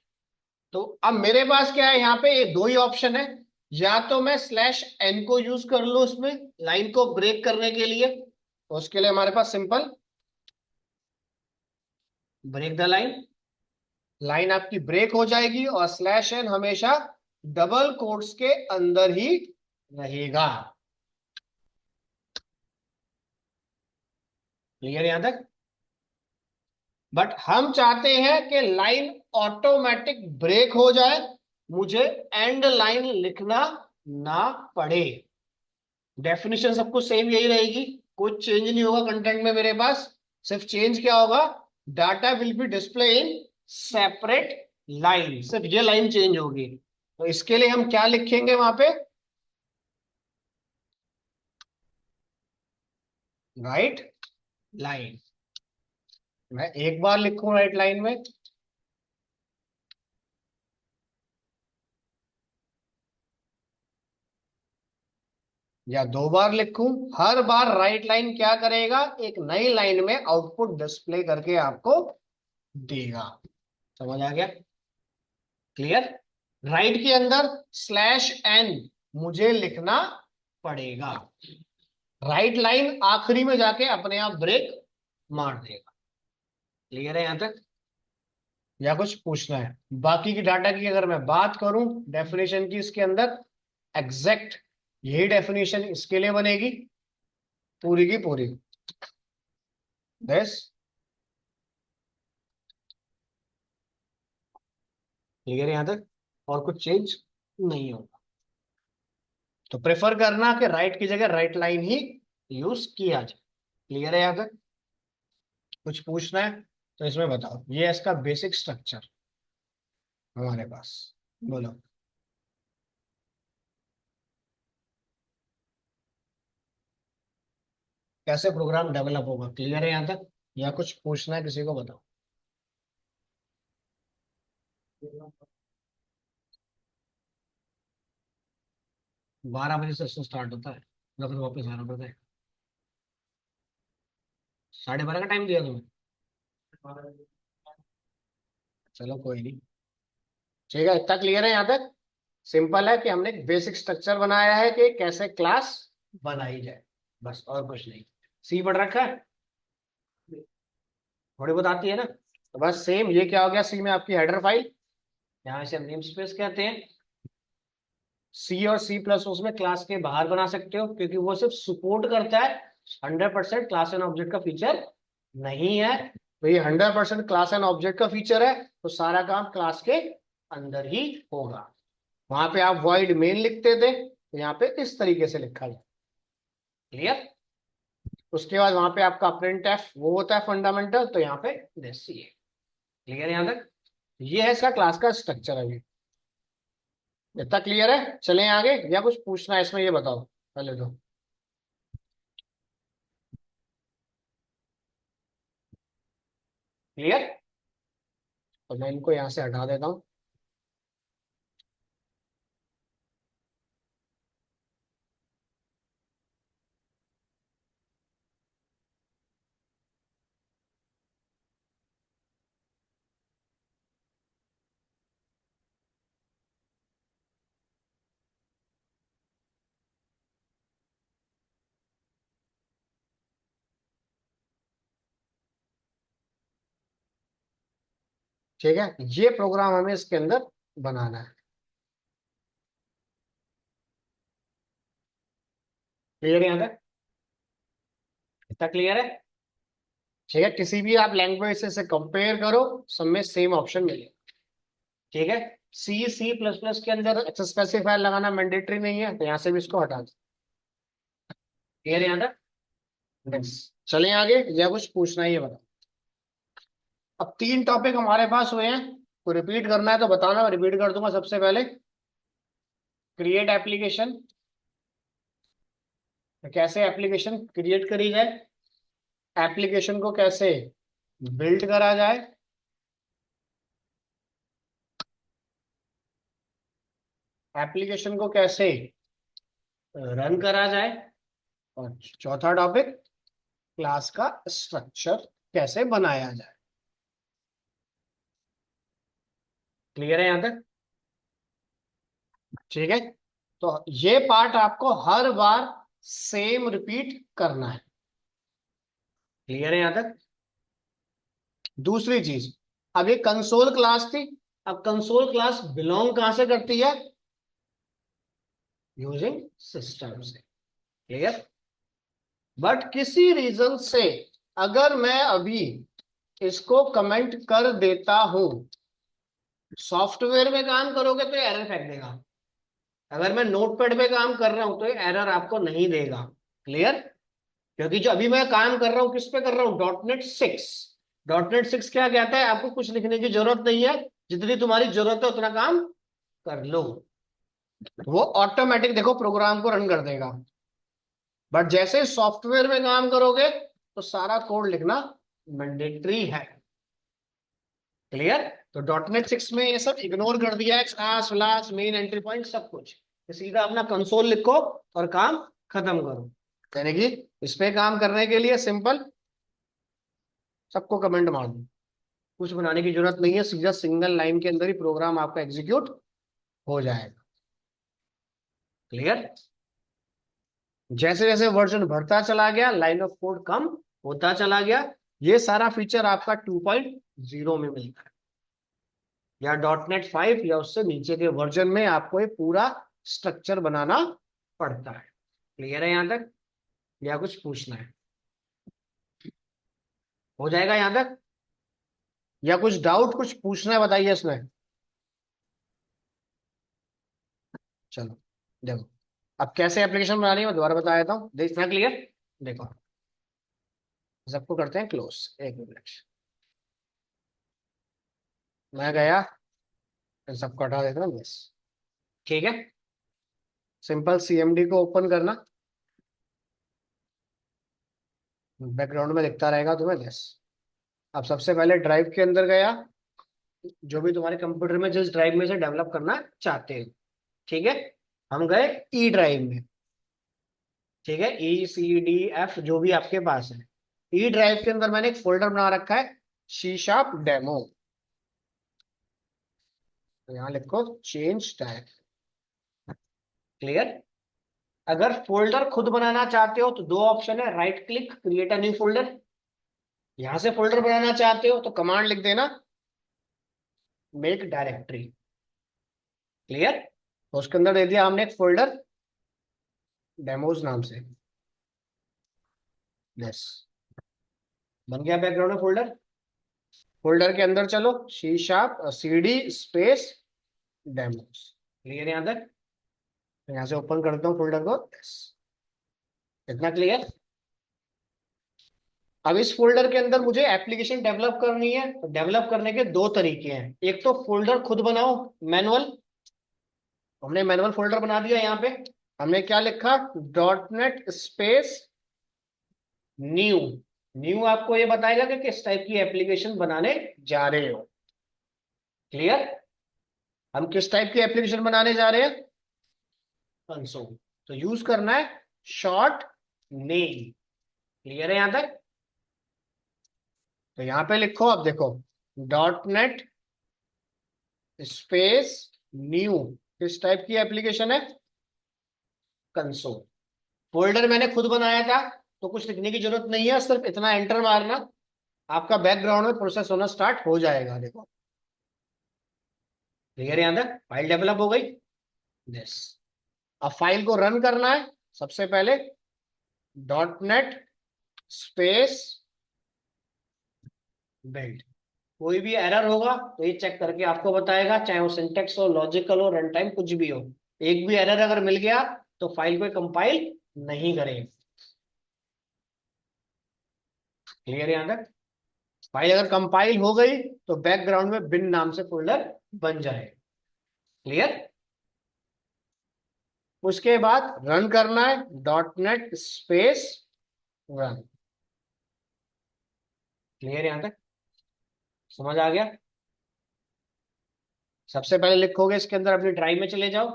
तो अब मेरे पास क्या है, यहाँ पे ये दो ही ऑप्शन है। या तो मैं स्लैश एन को यूज कर लू उसमें लाइन को ब्रेक करने के लिए, तो उसके लिए हमारे पास simple break the line, line आपकी ब्रेक हो जाएगी, और स्लैश एन हमेशा डबल कोट्स के अंदर ही रहेगा। क्लियर यहां तक? बट हम चाहते हैं कि लाइन ऑटोमेटिक ब्रेक हो जाए, मुझे एंड लाइन लिखना ना पड़े। डेफिनेशन सब कुछ सेम यही रहेगी, कुछ चेंज नहीं होगा कंटेंट में मेरे पास। सिर्फ चेंज क्या होगा, data will be display in separate line, सिर्फ ये लाइन चेंज होगी। तो इसके लिए हम क्या लिखेंगे वहां पे, राइट लाइन। मैं एक बार लिखूं राइट लाइन में, या दो बार लिखूं, हर बार राइट लाइन क्या करेगा, एक नई लाइन में आउटपुट डिस्प्ले करके आपको देगा। समझ आ गया? क्लियर? राइट के अंदर स्लैश एन मुझे लिखना पड़ेगा। राइट लाइन आखिरी में जाके अपने आप ब्रेक मार देगा। क्लियर है यहां तक, या कुछ पूछना है? बाकी की डाटा की अगर मैं बात करूं डेफिनेशन की, इसके अंदर एग्जैक्ट यही डेफिनेशन इसके लिए बनेगी, पूरी की पूरी। बस क्लियर है यहां तक, और कुछ चेंज नहीं होगा। तो प्रेफर करना कि राइट की जगह राइट लाइन ही यूज किया जाए। क्लियर है यहां तक, कुछ पूछना है तो इसमें बताओ। ये है इसका बेसिक स्ट्रक्चर हमारे पास। बोलो कैसे प्रोग्राम डेवलप होगा। क्लियर है यहां तक, या कुछ पूछना है किसी को? बताओ। 12 बजे सेशन स्टार्ट होता है, या फिर वापस आना पड़ता है? 12:30 का टाइम दिया तुम्हें? चलो कोई नहीं, ठीक है। इतना क्लियर है यहाँ तक? सिंपल है कि हमने एक बेसिक स्ट्रक्चर बनाया है कि कैसे क्लास बनाई जाए, बस और कुछ नहीं। सी पढ़ रखा है, थोड़ी बहुत आती है ना? तो बस सेम ये क्या हो गया, सी में आपकी हेडर फाइल, यहाँ से हम नेम स्पेस कहते हैं। सी और सी प्लस उसमें क्लास के बाहर बना सकते हो, क्योंकि वो सिर्फ सपोर्ट करता है, 100% क्लास एंड ऑब्जेक्ट का फीचर नहीं है। तो ये 100% क्लास एंड ऑब्जेक्ट का फीचर है, तो सारा काम क्लास के अंदर ही होगा। वहां पे आप वॉइड मेन लिखते थे, तो यहाँ पे इस तरीके से लिखा जाए। क्लियर? उसके बाद वहां पे आपका प्रिंट एफ वो होता है फंडामेंटल, तो यहाँ पे दिस ये। क्लियर है यहाँ तक? ये है इसका क्लास का स्ट्रक्चर अभी। इतना क्लियर है? चलें आगे, या कुछ पूछना है इसमें? ये बताओ पहले तो। क्लियर? तो मैं इनको यहाँ से हटा देता हूँ। ठीक है, ये प्रोग्राम हमें इसके अंदर बनाना है। क्लियर है यहाँ तक? इतना क्लियर है? ठीक है, किसी भी आप लैंग्वेज से कंपेयर करो, सब में सेम ऑप्शन मिलेगा। ठीक है, सी सी प्लस प्लस के अंदर एक्सेस स्पेसिफायर लगाना मैंडेटरी नहीं है, तो यहाँ से भी इसको हटा दो। क्लियर है यहाँ तक? बस चलें आगे, या कुछ पूछना ही है? बताओ। अब 3 टॉपिक हमारे पास हुए हैं, तो रिपीट करना है तो बताना, मैं रिपीट कर दूंगा। सबसे पहले क्रिएट एप्लीकेशन, कैसे एप्लीकेशन क्रिएट करी जाए, एप्लीकेशन को कैसे बिल्ड करा जाए, एप्लीकेशन को कैसे रन करा जाए, और चौथा टॉपिक क्लास का स्ट्रक्चर कैसे बनाया जाए। क्लियर है यहां तक? ठीक है, तो ये पार्ट आपको हर बार सेम रिपीट करना है। क्लियर है यहां तक? दूसरी चीज, अब ये कंसोल क्लास थी, अब कंसोल क्लास बिलोंग कहां से करती है? यूजिंग सिस्टम से। क्लियर? बट किसी रीजन से अगर मैं अभी इसको कमेंट कर देता हूं, सॉफ्टवेयर में काम करोगे तो एरर फेंक देगा। अगर मैं नोटपैड पे काम कर रहा हूं तो एरर आपको नहीं देगा। क्लियर? क्योंकि जो अभी मैं काम कर रहा हूं, किस पे कर रहा हूं? .NET 6। .NET 6 क्या कहता है? आपको कुछ लिखने की जरूरत नहीं है, जितनी तुम्हारी जरूरत है उतना काम कर लो, वो ऑटोमेटिक देखो प्रोग्राम को रन कर देगा। बट जैसे सॉफ्टवेयर में काम करोगे तो सारा कोड लिखना मैंडेटरी है। क्लियर? तो .NET 6 में ये सब इग्नोर कर दिया है, क्लास व्लास मेन एंट्री पॉइंट सब कुछ। तो सीधा अपना कंसोल लिखो और काम खत्म करो। यानी कि इस पे काम करने के लिए सिंपल सबको कमेंट मार दो, कुछ बनाने की जरूरत नहीं है, सीधा सिंगल लाइन के अंदर ही प्रोग्राम आपका एग्जीक्यूट हो जाएगा। क्लियर? जैसे जैसे वर्जन बढ़ता चला गया, लाइन ऑफ कोड कम होता चला गया। ये सारा फीचर आपका 2.0 में मिलता है, या .NET 5 या उससे नीचे के वर्जन में आपको ये पूरा स्ट्रक्चर बनाना पड़ता है। क्लियर है यहां तक, या कुछ पूछना है? हो जाएगा यहां तक, या कुछ डाउट, कुछ पूछना है बताइए इसमें। चलो देखो, अब कैसे एप्लीकेशन बनानी है मैं दोबारा बता देता हूँ, देखना क्लियर। देखो, सबको करते हैं क्लोज, एक मिनट। मैं गया, इन सबको हटा देता हूँ, बस। ठीक है, सिंपल CMD को ओपन करना, बैकग्राउंड में दिखता रहेगा तुम्हें, यस। अब सबसे पहले ड्राइव के अंदर गया, जो भी तुम्हारे कंप्यूटर में जिस ड्राइव में से डेवलप करना चाहते हो। ठीक है, हम गए ई ड्राइव में। ठीक है, ECDF जो भी आपके पास है, ई ड्राइव के अंदर मैंने एक फोल्डर बना रखा है, C#demo। तो यहाँ लिखो चेंज टाइप। क्लियर? अगर फोल्डर खुद बनाना चाहते हो तो दो ऑप्शन है, right click create a new folder. यहां से फोल्डर बनाना चाहते हो तो कमांड लिख देना मेक डायरेक्टरी। क्लियर? तो उसके अंदर दे दिया हमने एक फोल्डर डेमोज नाम से, यस। बन गया बैकग्राउंड में फोल्डर। फोल्डर के अंदर चलो, CD स्पेस डेमोज। क्लियर यहाँ तक? तो यहाँ से ओपन करता हूँ फोल्डर को, यस। इतना क्लियर? अब इस फोल्डर के अंदर मुझे एप्लीकेशन डेवलप करनी है, तो डेवलप करने के दो तरीके हैं। एक तो फोल्डर खुद बनाओ, मैनुअल। हमने मैनुअल फोल्डर बना दिया। यहाँ पे हमने क्या लिखा, .NET न्यू। न्यू आपको ये बताएगा कि किस टाइप की एप्लीकेशन बनाने जा रहे हो। क्लियर? हम किस टाइप की एप्लीकेशन बनाने जा रहे हैं, कंसोल। तो यूज करना है शॉर्ट नेम। क्लियर है यहां तक? तो यहां पे लिखो, अब देखो, .NET स्पेस न्यू, किस टाइप की एप्लीकेशन है, कंसोल। फोल्डर मैंने खुद बनाया था, तो कुछ लिखने की जरूरत नहीं है, सिर्फ इतना एंटर मारना, आपका बैकग्राउंड में प्रोसेस होना स्टार्ट हो जाएगा। देखो, क्लियर यहां तक? फाइल डेवलप हो गई, यस। अब फाइल को रन करना है। सबसे पहले .NET स्पेस बिल्ड। कोई भी एरर होगा तो ये चेक करके आपको बताएगा, चाहे वो सिंटेक्स हो, लॉजिकल हो, रन टाइम, कुछ भी हो। एक भी एरर अगर मिल गया तो फाइल को कंपाइल नहीं करेगा। क्लियर यहां तक? फाइल अगर कंपाइल हो गई तो बैकग्राउंड में बिन नाम से फोल्डर बन जाए। क्लियर? उसके बाद रन करना है, .NET स्पेस रन। क्लियर यहां तक? समझ आ गया? सबसे पहले लिखोगे इसके अंदर, अपनी ड्राइव में चले जाओ,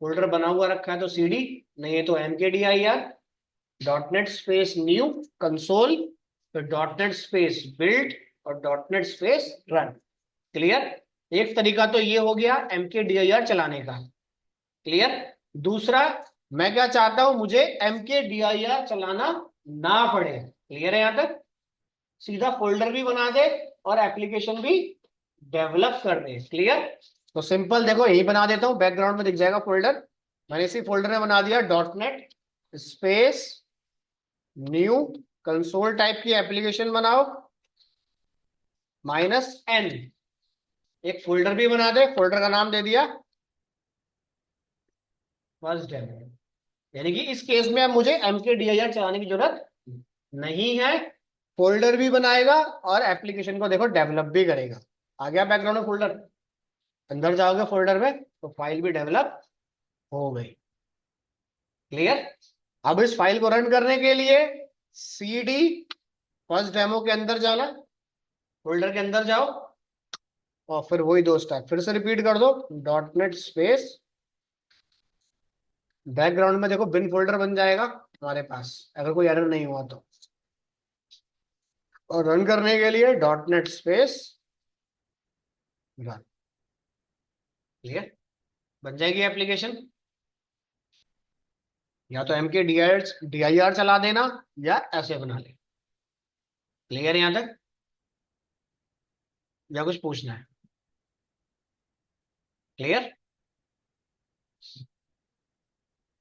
फोल्डर बना हुआ रखा है तो CD, नहीं है तो MKDIR, .NET space new console, फिर .NET स्पेस बिल्ड और .NET स्पेस रन। क्लियर? एक तरीका तो ये हो गया MKDIR चलाने का। क्लियर? दूसरा, मैं क्या चाहता हूं, मुझे MKDIR चलाना ना पड़े। क्लियर है यहां तक? सीधा फोल्डर भी बना दे और एप्लीकेशन भी डेवलप कर दे। क्लियर? तो सिंपल देखो, यही बना देता हूं, बैकग्राउंड में दिख जाएगा फोल्डर। मैंने इसी फोल्डर में बना दिया .NET space new console type की एप्लीकेशन बनाओ -N। एक फोल्डर भी बना दे, फोल्डर का नाम दे दिया फर्स्ट डेमो। यानी कि इस केस में अब मुझे MKDIR चलाने की जरूरत नहीं है। फोल्डर भी बनाएगा और एप्लीकेशन को देखो डेवलप भी करेगा। आ गया बैकग्राउंड में फोल्डर, अंदर जाओगे फोल्डर में तो फाइल भी डेवलप हो गई। क्लियर? अब इस फाइल को रन करने के लिए CD फर्स्ट डेमो के अंदर जाना, फोल्डर के अंदर जाओ और फिर वही दो स्टेप फिर से रिपीट कर दो, .NET स्पेस, बैकग्राउंड में देखो बिन फोल्डर बन जाएगा हमारे पास अगर कोई एरर नहीं हुआ तो। और रन करने के लिए .NET स्पेस रन। क्लियर? बन जाएगी एप्लीकेशन। या तो एम के DIR चला देना, या ऐसे बना ले। क्लियर है यहां तक, या कुछ पूछना है? क्लियर।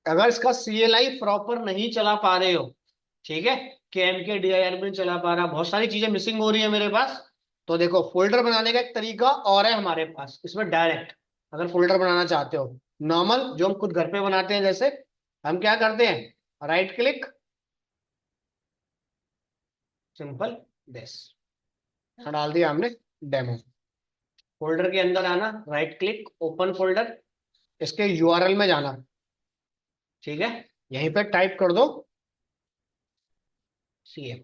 अगर इसका CLI प्रॉपर नहीं चला पा रहे हो, ठीक है, कि MKDIR में चला पा रहा, बहुत सारी चीजें मिसिंग हो रही है मेरे पास, तो देखो फोल्डर बनाने का एक तरीका और है हमारे पास इसमें डायरेक्ट। अगर फोल्डर बनाना चाहते हो नॉर्मल, जो हम खुद घर पे बनाते हैं, जैसे हम क्या करते हैं, राइट क्लिक, सिंपल दिस, डाल दिया हमने डेमो। फोल्डर के अंदर आना, राइट क्लिक, ओपन फोल्डर, इसके URL में जाना, ठीक है, यहीं पे टाइप कर दो CM,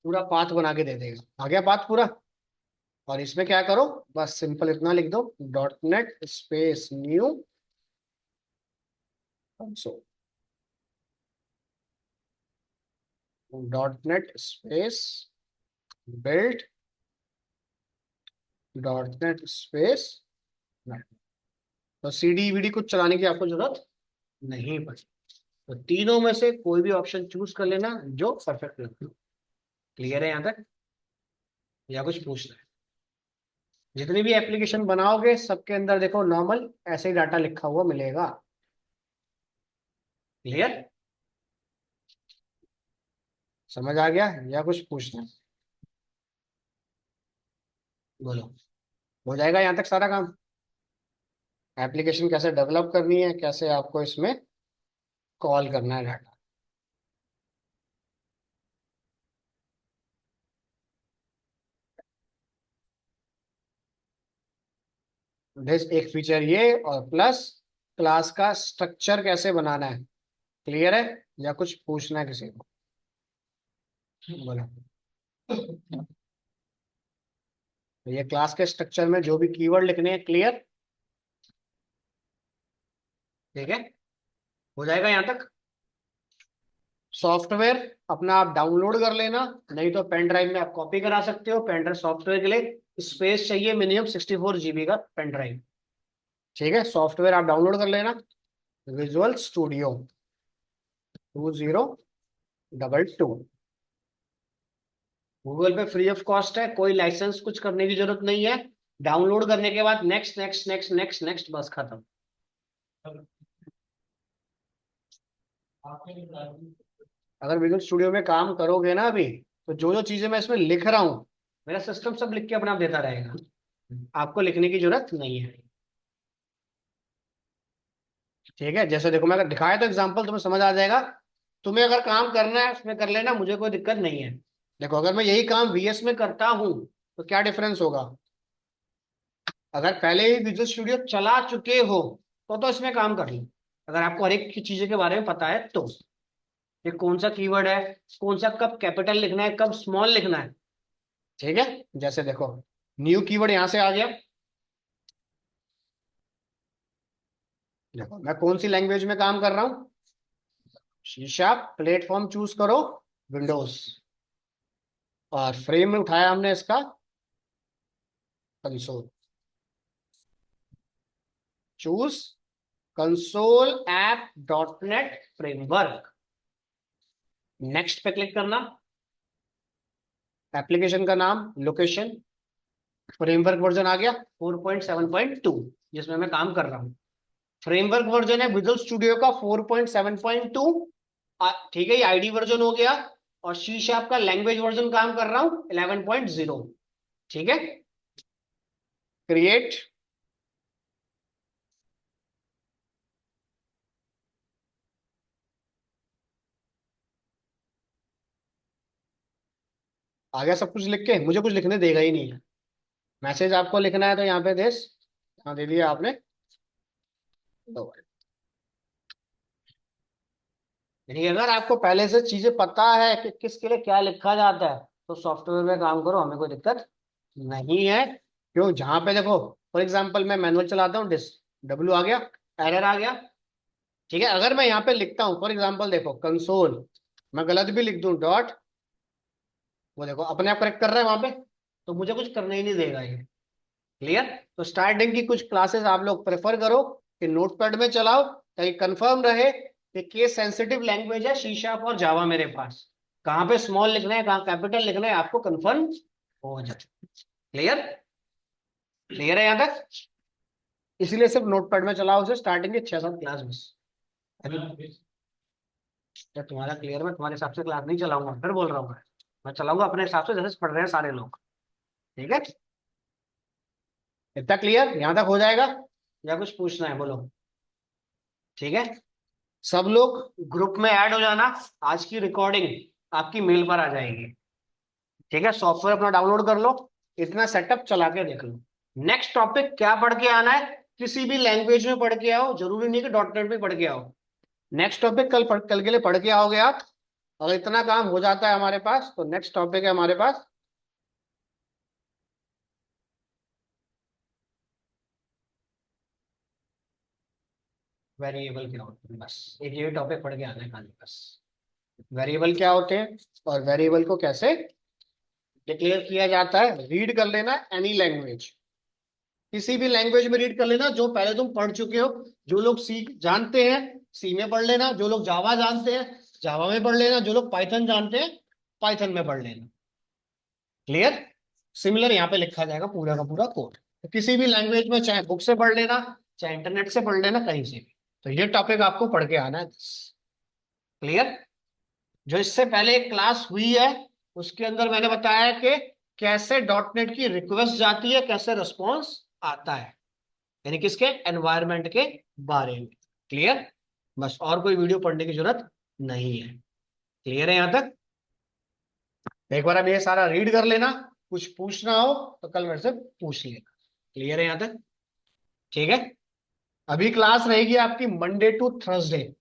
पूरा पाथ बना के दे देगा। आ गया पाथ पूरा। और इसमें क्या करो, बस सिंपल इतना लिख दो, .NET space new console, .NET space build, .NET space net. तो CD/VD कुछ चलाने की आपको जरूरत नहीं पड़ी। तो तीनों में से कोई भी ऑप्शन चूज कर लेना जो परफेक्ट लगता है। क्लियर है यहां तक, या कुछ पूछना है? जितनी भी एप्लीकेशन बनाओगे सबके अंदर देखो नॉर्मल ऐसे ही डाटा लिखा हुआ मिलेगा। क्लियर, समझ आ गया, या कुछ पूछना है? बोलो। हो जाएगा यहाँ तक सारा काम? एप्लीकेशन कैसे डेवलप करनी है, कैसे आपको इसमें कॉल करना है डाटा। दिस एक फीचर ये, और प्लस क्लास का स्ट्रक्चर कैसे बनाना है। क्लियर है, या कुछ पूछना है किसी को? बोलो। तो ये क्लास के स्ट्रक्चर में जो भी कीवर्ड लिखने हैं, क्लियर, ठीक है, हो जाएगा यहाँ तक। सॉफ्टवेयर अपना आप डाउनलोड कर लेना, नहीं तो पेन ड्राइव में आप कॉपी करा सकते हो। पेन ड्राइव सॉफ्टवेयर के लिए स्पेस चाहिए मिनिमम 64 GB का पेन ड्राइव, ठीक है। सॉफ्टवेयर आप डाउनलोड कर लेना, विजुअल स्टूडियो 2022, गूगल पे फ्री ऑफ कॉस्ट है, कोई लाइसेंस कुछ करने की जरूरत नहीं है। डाउनलोड करने के बाद next next next next next, बस खत्म। अगर विजुअल स्टूडियो में काम करोगे ना अभी, तो जो जो चीजें मैं इसमें लिख रहा हूँ, मेरा सिस्टम सब लिख के अपने आप देता रहेगा, आपको लिखने की जरूरत नहीं है। ठीक है, जैसे देखो मैं अगर दिखाया तो एग्जांपल तुम्हें समझ आ जाएगा। तुम्हें अगर काम करना है उसमें कर लेना, मुझे कोई दिक्कत नहीं है। देखो अगर मैं यही काम VS में करता हूँ तो क्या डिफरेंस होगा। अगर पहले ही विजुअल स्टूडियो चला चुके हो तो इसमें काम कर लो। अगर आपको हर एक की चीजें के बारे में पता है तो, ये कौन सा कीवर्ड है, कौन सा कब कैपिटल लिखना है, कब स्मॉल लिखना है, ठीक है। जैसे देखो न्यू कीवर्ड यहां से आ गया। देखो मैं कौन सी लैंग्वेज में काम कर रहा हूँ, शीशा, प्लेटफॉर्म चूज करो, विंडोज, और फ्रेम में उठाया हमने इसका console, choose console app .NET framework, next पे क्लिक करना, एप्लीकेशन का नाम, लोकेशन, फ्रेमवर्क वर्जन आ गया 4.7.2, जिसमें मैं काम कर रहा हूँ। फ्रेमवर्क वर्जन है विजुअल स्टूडियो का 4.7.2, ठीक है, ये ID वर्जन हो गया। और सी शार्प का लैंग्वेज वर्जन काम कर रहा हूँ 11.0, ठीक है। क्रिएट, आ गया सब कुछ लिख के, मुझे कुछ लिखने देगा ही नहीं है। मैसेज आपको लिखना है तो यहाँ पे देश, यहाँ दे दिया आपने, दो। यानी अगर आपको पहले से चीजें पता है कि किसके लिए क्या लिखा जाता है, तो सॉफ्टवेयर में काम करो, हमें कोई दिक्कत नहीं है। क्यों, जहां पे देखो फॉर एग्जांपल मैं मैनुअल चलाता हूँ, डिस W आ गया, एरर आ गया, ठीक है। अगर मैं यहाँ पे लिखता हूँ फॉर एग्जांपल देखो कंसोल, मैं गलत भी लिख दूं डॉट, वो देखो अपने आप करेक्ट कर रहा है वहां पे, तो मुझे कुछ करने ही नहीं देगा ये। क्लियर। तो स्टार्टिंग की कुछ क्लासेस आप लोग प्रेफर करो कि नोटपैड में चलाओ, ताकि कंफर्म रहे कि केस सेंसिटिव लैंग्वेज है सी शार्प और जावा मेरे पास। कहाँ पे स्मॉल लिखना है, कहाँ कैपिटल लिखना है, आपको कंफर्म हो जाए। क्लियर? क्लियर है यहाँ तक? इसीलिए सिर्फ नोटपैड में चलाओ उसे, स्टार्टिंग के 6-7 क्लास बस। अभी जब तुम्हारा क्लियर, मैं तुम्हारे हिसाब से क्लास नहीं चलाऊंगा, फिर बोल रहा हूँ मैं चलाऊंगा अपने हिसाब से जैसे पढ़ रहे हैं सारे लोग। ठीक है? इतना क्लियर यहाँ तक हो जाएगा, या कुछ पूछना है बोलो? ठीक है, सब लोग ग्रुप में ऐड हो जाना। आज की रिकॉर्डिंग आपकी मेल पर आ जाएगी। ठीक है, सॉफ्टवेयर अपना डाउनलोड कर लो, इतना सेटअप चला के देख लो। नेक्स्ट टॉपिक क्या पढ़ के आना है, किसी भी लैंग्वेज में पढ़ के आओ, जरूरी नहीं कि डॉट नेट में पढ़ के आओ। नेक्स्ट टॉपिक कल के लिए पढ़ के आओगे आप। अगर इतना काम हो जाता है हमारे पास, तो नेक्स्ट टॉपिक है हमारे पास वेरिएबल क्या होते हैं। बस एक ये टॉपिक पढ़ के आना है खाली बस। वेरिएबल क्या होते हैं और वेरिएबल को कैसे डिक्लेयर किया जाता है, रीड कर लेना एनी लैंग्वेज, किसी भी लैंग्वेज में रीड कर लेना जो पहले तुम पढ़ चुके हो। जो लोग सी जानते हैं सी में पढ़ लेना, जो लोग जावा जानते हैं जावा में पढ़ लेना, जो लोग पाइथन जानते हैं पाइथन में पढ़ लेना। क्लियर? सिमिलर यहाँ पे लिखा जाएगा पूरा का पूरा कोड। तो किसी भी लैंग्वेज में, चाहे बुक से पढ़ लेना, चाहे इंटरनेट से पढ़ लेना, कहीं से भी। तो ये टॉपिक आपको पढ़ के आना है। क्लियर? जो इससे पहले एक क्लास हुई है, उसके अंदर मैंने बताया कि कैसे डॉट नेट की रिक्वेस्ट जाती है, कैसे रिस्पॉन्स आता है, यानी किसके एनवायरनमेंट के बारे में। क्लियर? बस और कोई वीडियो पढ़ने की जरूरत नहीं है। क्लियर है यहां तक? एक बार अब ये सारा रीड कर लेना, कुछ पूछना हो तो कल मेरे से पूछ लेना। क्लियर है यहां तक? ठीक है, अभी क्लास रहेगी आपकी मंडे टू थर्सडे,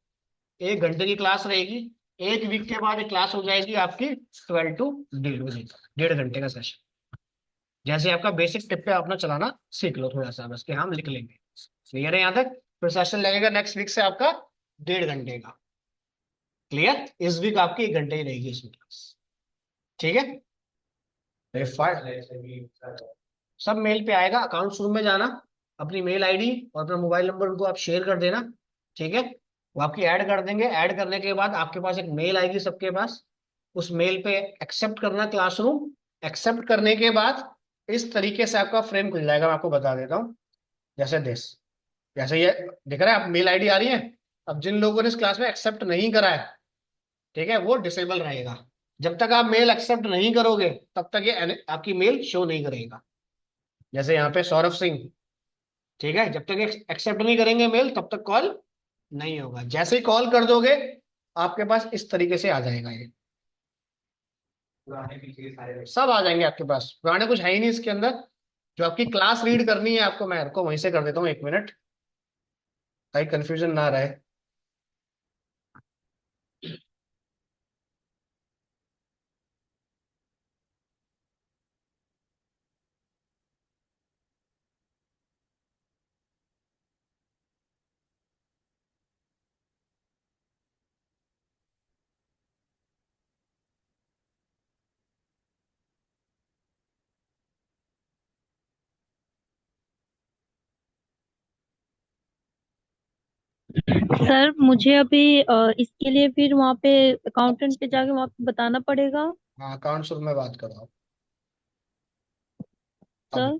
1 घंटे की क्लास रहेगी। एक वीक के बाद एक क्लास हो जाएगी आपकी 12 टू 1:30 बजे तक, 1.5 घंटे का सेशन। जैसे आपका बेसिक टिप पे अपना चलाना सीख लो थोड़ा सा, बस कि हम लिख लेंगे। क्लियर है यहाँ तक? फिर सेशन लगेगा नेक्स्ट वीक से आपका 1.5 घंटे का। क्लियर? इस वीक आपकी 1 घंटे ही रहेगी इसमें क्लास। ठीक है, सब मेल पे आएगा। अकाउंट्स रूम में जाना, अपनी मेल आईडी और अपना मोबाइल नंबर उनको आप शेयर कर देना। ठीक है, वो आपकी ऐड कर देंगे। ऐड करने के बाद आपके पास एक मेल आएगी सबके पास, उस मेल पे एक्सेप्ट करना क्लासरूम। एक्सेप्ट करने के बाद इस तरीके से आपका फ्रेम खुल जाएगा। मैं आपको बता देता हूँ, जैसे दिस, जैसे ये दिख रहा है, आप मेल आईडी आ रही है। अब जिन लोगों ने इस क्लास में एक्सेप्ट नहीं करा है, ठीक है, वो डिसेबल रहेगा। जब तक आप मेल एक्सेप्ट नहीं करोगे तब तक ये आपकी मेल शो नहीं करेगा। जैसे यहाँ पे सौरभ सिंह, ठीक है, जब तक एक्सेप्ट नहीं करेंगे मेल तब तक कॉल नहीं होगा। जैसे ही कॉल कर दोगे आपके पास इस तरीके से आ जाएगा ये, सब आ जाएंगे आपके पास। पुराने कुछ है ही नहीं इसके अंदर। जो आपकी क्लास रीड करनी है आपको, मैं आपको वहीं से कर देता हूँ, 1 मिनट, ताकि कंफ्यूजन ना रहे। सर मुझे अभी इसके लिए फिर वहाँ पे अकाउंटेंट पे जाके वहाँ पे बताना पड़ेगा। हाँ, अकाउंट्स रूम में बात करो आप। अब सर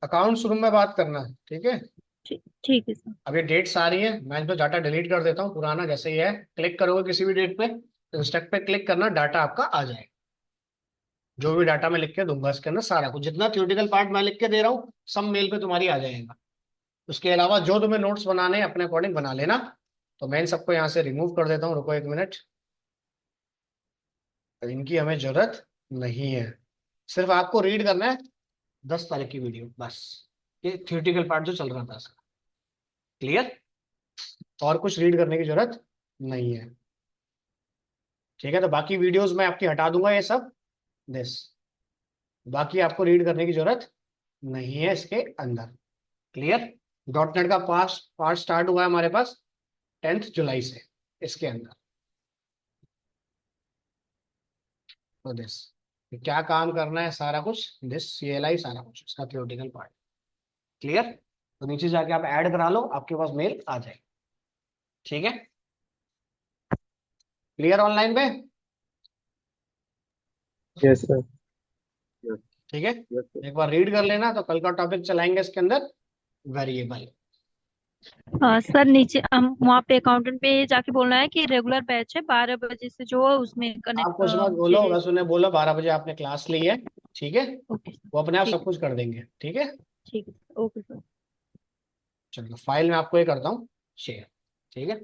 अकाउंट्स रूम में बात करना है, ठीक है। ठीक है सर। अब ये डेट्स आ रही है, मैं इस पर डाटा डिलीट कर देता हूँ पुराना जैसे ही है। क्लिक करोगे किसी भी डेट पे, तो इंस्टेक्ट पे क्लिक करना, डाटा आपका आ जाएगा। जो भी डाटा मैं लिख के दूंगा इसके अंदर, सारा कुछ जितना थ्योरेटिकल पार्ट मैं लिख के दे रहा हूँ सब मेल पे तुम्हारी आ जाएगा। उसके अलावा जो तुम्हें नोट्स बनाने हैं अपने अकॉर्डिंग बना लेना। तो मैं इन सबको यहाँ से रिमूव कर देता हूँ, रुको 1 मिनट। तो इनकी हमें जरूरत नहीं है, सिर्फ आपको रीड करना है 10 तारीख की वीडियो बस, ये थ्योरेटिकल पार्ट जो चल रहा था इसका। क्लियर? और कुछ रीड करने की जरूरत नहीं है। ठीक है, तो बाकी वीडियोस मैं आपकी हटा दूंगा ये सब, दिस, बाकी आपको रीड करने की जरूरत नहीं है इसके अंदर। क्लियर? डॉट नेट का पास पार्ट स्टार्ट हुआ है हमारे पास 10 जुलाई से इसके अंदर। तो दिस, क्या काम करना है सारा कुछ, दिस CLI सारा कुछ इसका थ्योरेटिकल पार्ट। क्लियर? तो नीचे जाके आप ऐड करा लो, आपके पास मेल आ जाएगी। ठीक है, क्लियर ऑनलाइन पे? Yes sir. ठीक है, एक बार रीड कर लेना। तो कल का टॉपिक चलाएंगे इसके अंदर वेरिएबल। सर नीचे हम वहाँ पे अकाउंटेंट पे जाके बोलना है कि रेगुलर बैच है 12 बजे से जो है उसमें आप कनेक्ट कुछ मत बोलो, मुझे। बस उन्हें बोलो 12 बजे आपने क्लास ली है। ठीक है, ओके सर। वो अपने आप ठीक सब कुछ कर देंगे। ठीक है, ठीक है ओके सर। चलो फाइल में आपको ये करता हूँ शेयर। ठीक है।